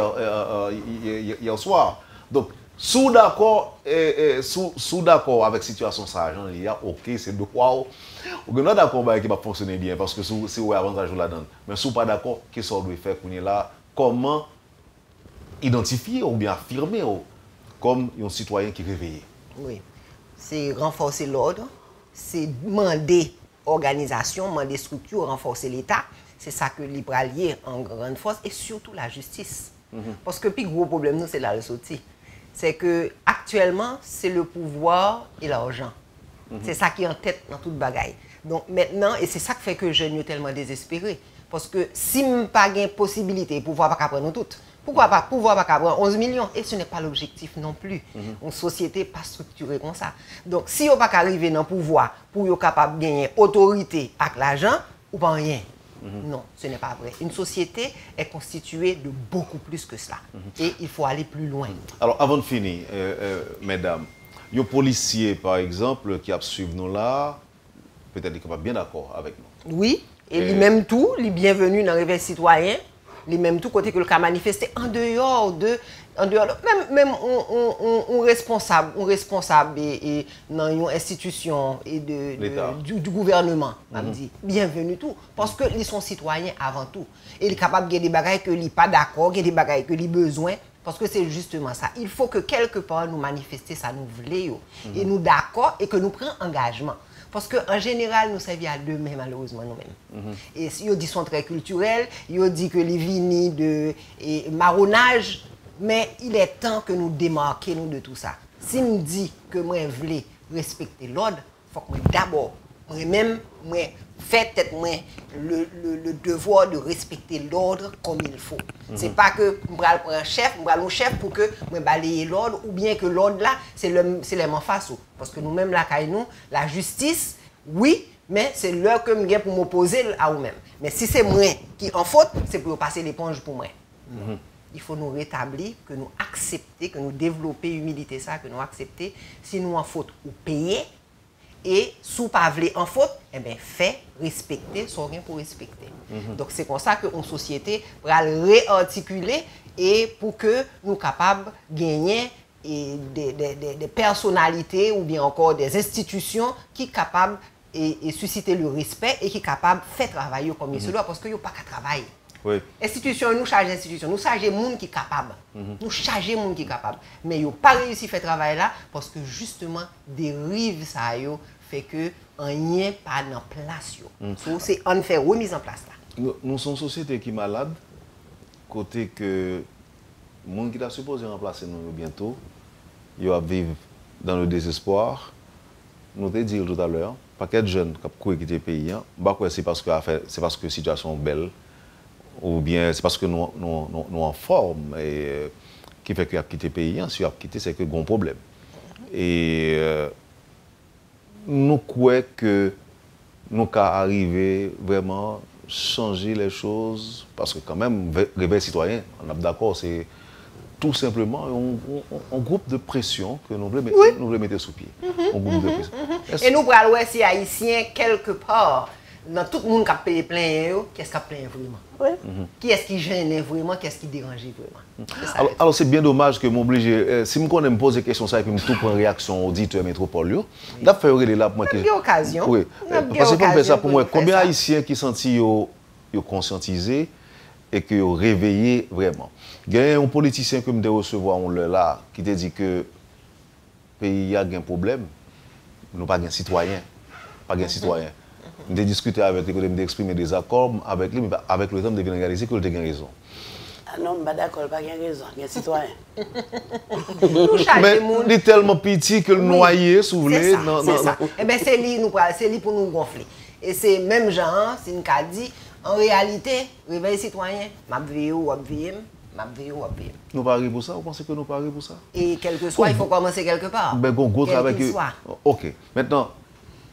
hier soir. Donc, sous d'accord avec la situation ça, il y a ok, c'est de quoi. On est d'accord qui va fonctionner bien parce que c'est un avantage là-dedans. Mais si pas d'accord, qu'est-ce qu'on doit faire qu'on est là? Comment identifier ou bien affirmer comme un citoyen qui est réveillé? Oui, c'est renforcer l'ordre, c'est demander organisation, demander structure, renforcer l'État. C'est ça que l'Ibralier en grande force et surtout la justice. Parce que le plus gros problème, nous, c'est la ressortie. C'est que actuellement, c'est le pouvoir et l'argent. C'est ça qui est en tête dans toute bagaille. Donc maintenant, et c'est ça qui fait que je suis tellement désespéré. Parce que si je n'ai pas de possibilité, pouvoir pas prendre tout. Pourquoi pas pouvoir pas prendre 11 millions? Et ce n'est pas l'objectif non plus. Une société pas structurée comme ça. Donc si on pas arriver dans le pouvoir pour être capable de gagner autorité avec l'argent, ou pas rien. Non, ce n'est pas vrai. Une société est constituée de beaucoup plus que cela. Et il faut aller plus loin. Alors avant de finir, mesdames, il y a un policier par exemple qui a suivi nous là, peut-être qu'il n'est pas bien d'accord avec nous. Oui. Et lui-même tout, les bienvenus dans le réveil citoyen, les mêmes tout côté que le cas manifesté en dehors En dehors, même on responsable et dans une institution et du gouvernement, on dit bienvenue tout, parce que ils sont citoyens avant tout. Et ils sont capables de des bagailles que ils pas d'accord, des bagailles que ils besoin, parce que c'est justement ça. Il faut que quelque part nous manifester ça nous voulons et nous d'accord et que nous prenions engagement. Parce qu'en général, nous servons à demain, malheureusement, nous-mêmes. Et ils disent sont très culturels, ils disent que les vignes de marronnage, mais il est temps que nous démarquions de tout ça. Si nous disons que moi, je veux respecter l'ordre, il faut que moi, d'abord, moi-même, fait le devoir de respecter l'ordre comme il faut. C'est pas que je vais prendre un chef pour que je balaye l'ordre ou bien que l'ordre là, c'est les en face. Parce que nous-mêmes, la justice, oui, mais c'est l'heure que je viens pour m'opposer à vous-même. Mais si c'est moi qui en faute, c'est pour passer l'éponge pour moi. Il faut nous rétablir, que nous accepter, que nous développer l'humilité, ça, que nous accepter. Si nous en faute ou payer, et sous pas en faute, eh bien, fait respecter, sans rien pour respecter. Donc, c'est comme ça qu'une société va réarticuler et pour que nous soyons capables de gagner des personnalités ou bien encore des institutions qui sont capables de susciter le respect et qui sont capables de faire travailler comme il se doit parce qu'il n'y a pas qu'à travailler. Oui. Institution, nous chargeons institution, nous chargeons les gens qui sont capables. Nous chargeons les gens qui sont capables. Mais ils n'ont pas réussi à faire travail là parce que justement, dérive ça fait que rien pas en place. Donc, c'est en fait remise en place là. Nous sommes une société qui est malade, côté que les gens qui sont supposés remplacer nous bientôt, ils vont vivre dans le désespoir. Nous te dit tout à l'heure, paquet de jeunes qui ont quitté le pays, c'est parce que la situation est belle. Ou bien c'est parce que nous en forme et qui fait qu'il a quitté le pays. Si il a quitté, c'est que gros problème. Et nous croyons que nous pouvons arriver vraiment changer les choses parce que quand même, réveil citoyen, on est d'accord, c'est tout simplement un groupe de pression que nous voulons mettre sous pied. Un groupe de pression. Et nous parlons aussi haïtiens quelque part. Dans tout le monde qui a payé plein, qu'est-ce qui a plein vraiment? Oui. Qui est-ce qui gêne vraiment? Qu'est-ce qui dérange vraiment? Alors c'est bien dommage que m'oblige, si je me pose des questions ça et puis je prends réaction auditeur métropole, je vais faire là pour moi. Il y a occasion. Oui. Parce que pour faire ça pour moi, combien d'Haïtiens qui sont conscientisés et qui ont réveillé vraiment? Il y a un politicien que je me recevoir là qui te dit que le pays a un problème, nous pas un citoyen, J'ai discuté avec lui, j'ai exprimé des accords avec lui, mais avec le temps, je réalisé qu'il a raison. Ah non, je ne suis pas d'accord, pas raison, il y a un citoyen. Mais il est tellement petit que le noyer soulevé. C'est ça. Eh bien, c'est lui pour nous gonfler. Et c'est même genre, c'est une cas dit, en réalité, réveil citoyen, m'a veillé ou Nous parions pour ça? Vous pensez que nous parions pour ça? Et quel que soit, il faut commencer quelque part. Ben, gros travail qu'il soit. Ok. Maintenant,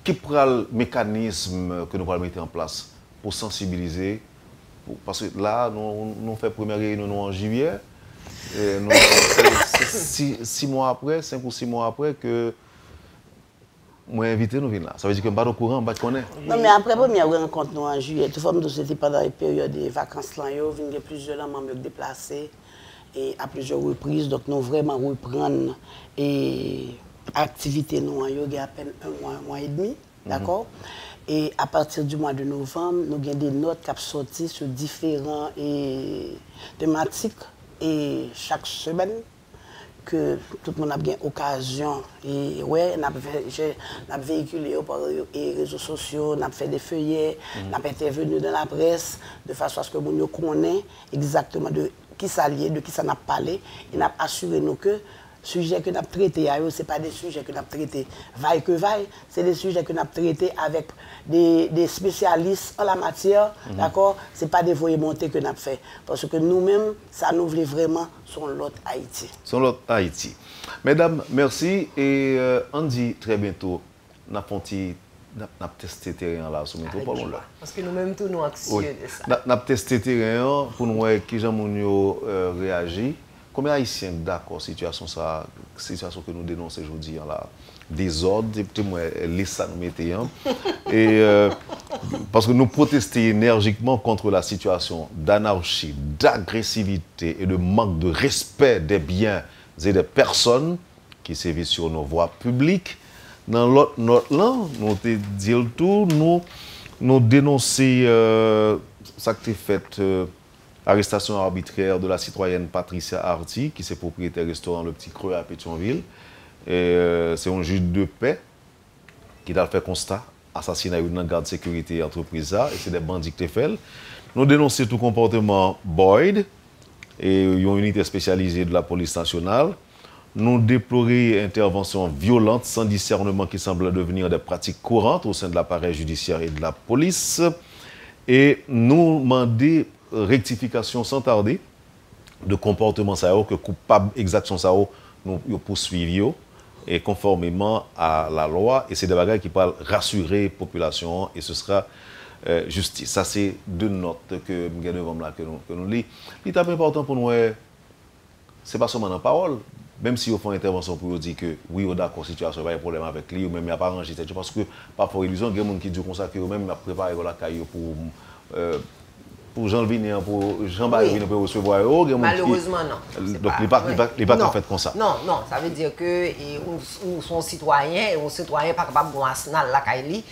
qui prend le mécanisme que nous allons mettre en place pour sensibiliser? Parce que là, nous faisons la première réunion en juillet. C'est 6 mois après, 5 ou 6 mois après que moi invité nous venir là. Ça veut dire que je ne suis pas au courant, je ne connais pas. Non, mais après la première rencontre nous en juillet, tout forme de société pendant les périodes de vacances là, il y a plusieurs membres déplacés et à plusieurs reprises. Donc nous vraiment reprendre et activité nous il y a à peine un mois et demi, d'accord? Et à partir du mois de novembre, nous avons des notes qui sont sorties sur différentes thématiques et chaque semaine que tout le monde a bien occasion et ouais, on a véhiculé par les réseaux sociaux, on a fait des feuillets, on a intervenu dans la presse de façon à ce que nous connaissions exactement de qui s'allier, de qui ça n'a parlé et on a assuré nous que sujets que nous avons traités, ce n'est pas des sujets que nous avons traités vaille que vaille, c'est des sujets que nous avons traités avec des spécialistes en la matière, d'accord? Ce n'est pas des voyées montées que nous avons fait. Parce que nous-mêmes, ça nous voulait vraiment sur l'autre Haïti. Sur l'autre Haïti. Mesdames, merci. Et on dit très bientôt, nous avons testé le terrain là, sur Métropole. Parce que nous-mêmes, tous nous anxieux de ça. Nous avons testé le terrain pour nous voir qui gens réagit. combien d'Haïtiens d'accord situation que nous dénonçons aujourd'hui là, désordre, moi laisse ça nous mettez et parce que nous protestons énergiquement contre la situation d'anarchie, d'agressivité et de manque de respect des biens et des personnes qui sévissent sur nos voies publiques. Dans l'autre note là, nous te dire tout, nous dénoncer ça qui fait arrestation arbitraire de la citoyenne Patricia Hardy, qui est propriétaire restaurant Le Petit Creux à Pétionville. C'est un juge de paix qui a fait constat assassinat d'une garde de sécurité entreprise et c'est des bandits qui fait. Nous dénonçons tout comportement Boyd et une unité spécialisée de la police nationale. Nous déplorons interventions violentes sans discernement qui semblent devenir des pratiques courantes au sein de l'appareil judiciaire et de la police. Et nous demandons rectification sans tarder de comportement ça que coupable exaction ça nous poursuivons et conformément à la loi et c'est des bagages qui parlent rassurer la population et ce sera justice. Ça c'est deux notes que nous lisons. C'est important pour nous, c'est pas seulement dans la parole, même si on fait une intervention pour dire que oui, on d'accord, situation, il n'y a pas de problème avec lui, ou même il n'y a pas arrangé, parce que parfois illusion, il y a des gens qui disent comme ça que même il a préparé la caille pour Jean Vinian, pour Jean-Barry pour recevoir. Malheureusement, non. Donc, il n'est pas fait comme ça. Non, ça veut dire que nous sommes citoyens et on citoyen pas capable de arsenal la caille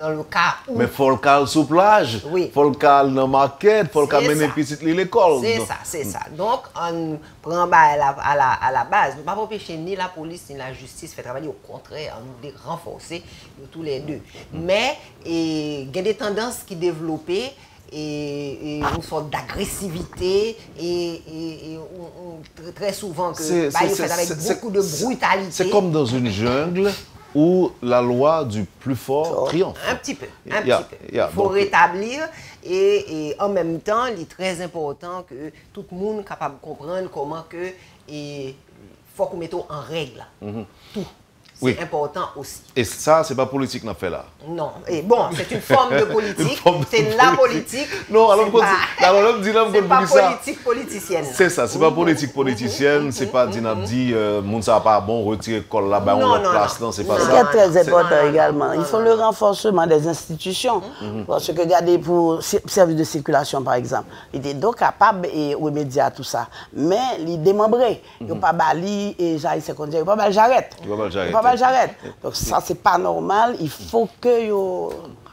dans le cas où. Mais il faut le caler sous plage, il faut le caler dans la market, il faut le caler mener petite l'école. C'est ça. Donc, on prend à la base. Nous ne pouvons pas empêcher ni la police ni la justice de faire travailler. Au contraire, nous devons renforcer tous les deux. Mais il y a des tendances qui développent. Et une sorte d'agressivité et très souvent que fait avec beaucoup de brutalité. C'est comme dans une jungle où la loi du plus fort triomphe. Un petit peu. Il faut rétablir et en même temps, il est très important que tout le monde soit capable de comprendre comment que il faut qu'on mette en règle tout. C'est important aussi. Et ça, c'est pas politique qu'on a fait là. Non. Et bon, c'est une forme de politique. C'est la politique. Non, alors on dit c'est pas politique politicienne. C'est ça, c'est pas politique politicienne. C'est pas dit, moun ça pas bon, retirer col là-bas, on le place. Non, c'est pas ça. C'est très important également. Il faut le renforcement des institutions. Parce que regardez pour service de circulation par exemple, il est donc capable de remédier à tout ça. Mais il démembré. Il n'y a pas bali et j'arrête. Il n'y a pas j'arrête. J'arrête. Donc ça, c'est pas normal. Il faut que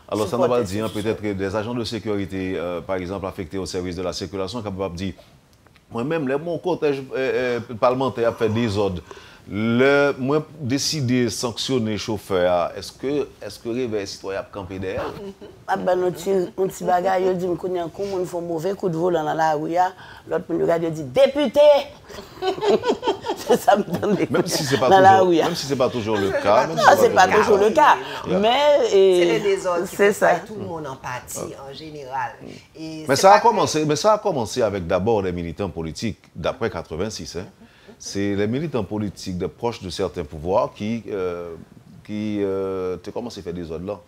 alors ça n'a pas dit, peut-être que des agents de sécurité, par exemple, affectés au service de la circulation, capables de dire, moi-même, mon cortège parlementaire a fait des ordres. Moi, décider de sanctionner le chauffeur, est-ce que réveil citoyen a campé derrière? Ah ben, un petit bagage, il dit, il faut un mauvais coup de volant dans la rue. L'autre, il dit, député! C'est ça me donne des même si ce n'est pas toujours le cas. Non, ce n'est pas toujours le cas. Mais c'est les désordres qui font ça. Tout le monde en pâtit en général. Mais ça a commencé avec d'abord les militants politiques d'après 86. C'est les militants politiques des proches de certains pouvoirs qui commencé à faire des ordres là.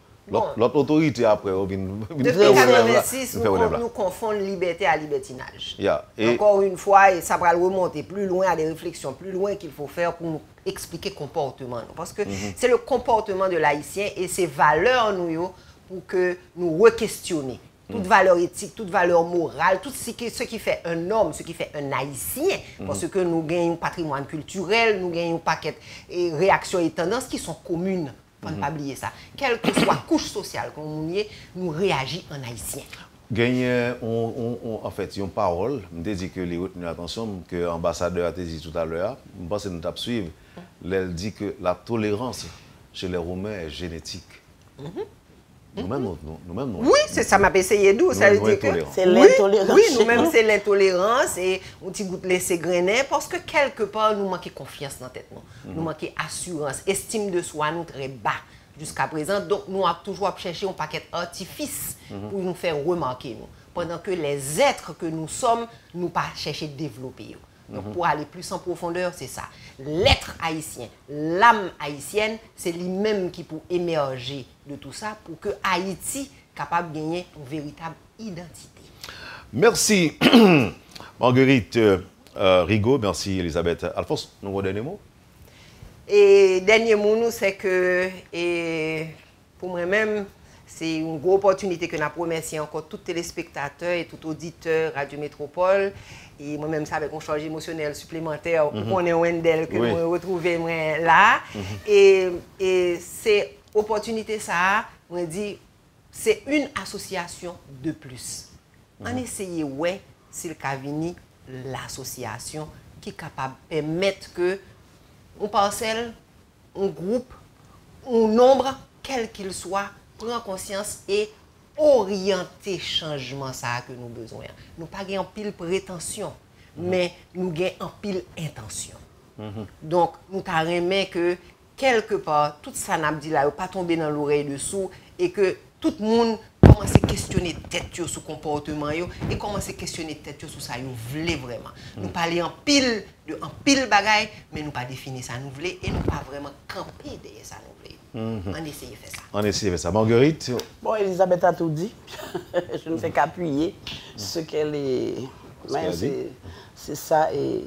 L'autre autorité après, depuis 1986, nous confondons liberté à libertinage. Encore une fois, ça va remonter plus loin à des réflexions, plus loin qu'il faut faire pour nous expliquer le comportement. Parce que c'est le comportement de l'haïtien et ses valeurs nous pour que nous re-questionner. Toute valeur éthique, toute valeur morale, tout ce qui fait un homme, ce qui fait un haïtien. Parce que nous gagnons un patrimoine culturel, nous gagnons un paquet de réactions et tendances qui sont communes. On ne pas oublier ça. Quelle que soit la couche sociale qu'on y est, nous réagissons en haïtien. En fait, il y a une parole, je dis que les retenus attention, que l'ambassadeur a dit tout à l'heure, je pense que nous devons suivre. Elle dit que la tolérance chez les Roumains est génétique. Nous-mêmes, oui, c'est ça m'a essayé d'où. Ça veut dire que c'est l'intolérance. Oui, nous-mêmes, c'est l'intolérance et on t'y goûte laisser grainer parce que quelque part, nous manquons confiance dans la tête. Nous manquons assurance, estime de soi, nous très bas jusqu'à présent. Donc, nous avons toujours cherché un paquet d'artifices pour nous faire remarquer. Pendant que les êtres que nous sommes, nous pas chercher de développer. Donc, pour aller plus en profondeur, c'est ça. L'être haïtien, l'âme haïtienne, c'est lui-même qui peut émerger de tout ça pour que Haïti capable de gagner une véritable identité. Merci, Marguerite. Rigaud, merci Elisabeth. Alphonse, nous avons un dernier mot? Et dernier mot, c'est que pour moi-même, c'est une grosse opportunité que nous avons remercié encore tous les téléspectateurs et tous les auditeurs Radio Métropole. Et moi-même, ça avec un charge émotionnel supplémentaire pour qu'on ait un Wendell que je retrouvé là. Et c'est opportunité ça, on dit, c'est une association de plus. On essaye, ouais, c'est le Cavini, l'association qui est capable de permettre que on parcelle, un groupe, un nombre, quel qu'il soit, prend conscience et orienter changement ça que nous avons besoin. Nous pas en pile prétention, mais nous avons en pile intention. Donc, nous t'arrêtons que quelque part, tout ça n'a dit là, pas tomber dans l'oreille dessous et que tout le monde commence à questionner tête sur ce comportement et commence à questionner tête sur ça yo voulait vraiment. Nous parler en pile bagaille, mais nous pas définir ça nous voulons et nous pas vraiment camper derrière ça nous voulons. On essaye de faire ça. On essaye de faire ça. Marguerite? Bon, Elisabeth a tout dit. Je ne fais qu'appuyer ce qu'elle est. C'est ça. Et...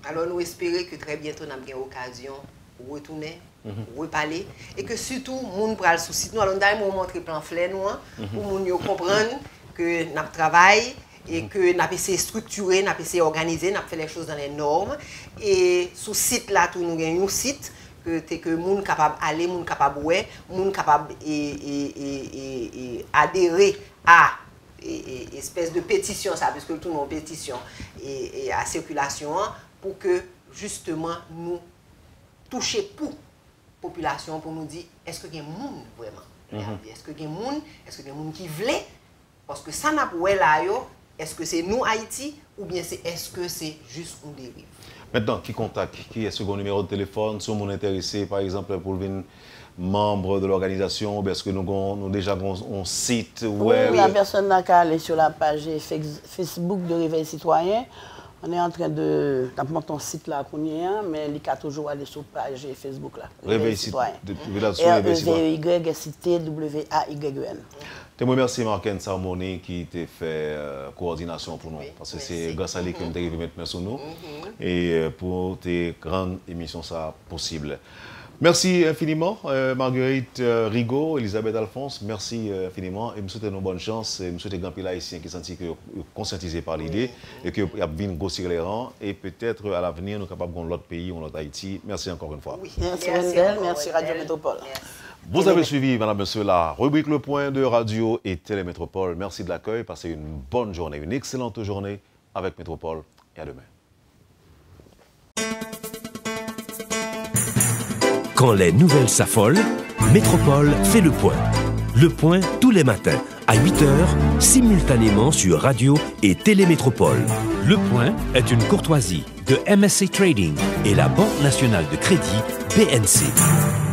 Alors nous espérons que très bientôt nous avons l'occasion de retourner, reparler et que surtout, les gens prennent le souci. Nous allons montrer le plan fleur pour nous comprendre que nous travaillons et que nous avons essayé de structurer, nous avons essayé d'organiser, nous avons fait les choses dans les normes. Et sur ce site là, nous avons un site que les gens capables d'aller, les gens capables de voir, les gens capables d'adhérer à une espèce de pétition, ça, parce que tout le monde pétition et à circulation, pour que justement nous toucher pour la population, pour nous dire est-ce que il y a des gens vraiment? Est-ce que il y a des gens qui veulent? Parce que ça n'a pas là, est-ce que c'est nous Haïti ou bien est-ce que c'est juste une dérive? Maintenant, qui contacte? Qui est ce numéro de téléphone? Si on est intéressé, par exemple, pour devenir membre de l'organisation, ou est-ce que nous avons déjà un site web? Oui, la personne n'a qu'à aller sur la page Facebook de Réveil Citoyen. On est en train de monter un site là, mais il a toujours aller sur la page Facebook là. Réveil Citoyen. R-E-V-E-Y-C-T-W-A-Y-E-N. Je remercie Marken Sarmoni qui t'a fait coordination pour nous. Parce que c'est grâce à lui que nous avons maintenant sur nous. Et pour tes grandes émissions, ça possible. Merci infiniment, Marguerite Rigaud, Elisabeth Alphonse. Merci infiniment. Et je vous souhaite une bonne chance. Et je vous souhaite grand pile haïtien qui sentit que conscientisé par l'idée et que y a bien grossir les rangs. Et peut-être à l'avenir, nous sommes capables de l'autre pays ou l'autre Haïti. Merci encore une fois. Oui. Merci Wendell, merci Radio Métropole. Vous avez suivi, madame, monsieur, la rubrique Le Point de Radio et Télémétropole. Merci de l'accueil. Passez une bonne journée, une excellente journée avec Métropole. Et à demain. Quand les nouvelles s'affolent, Métropole fait le point. Le point tous les matins à 8h, simultanément sur Radio et Télémétropole. Le point est une courtoisie de MSC Trading et la Banque nationale de crédit BNC.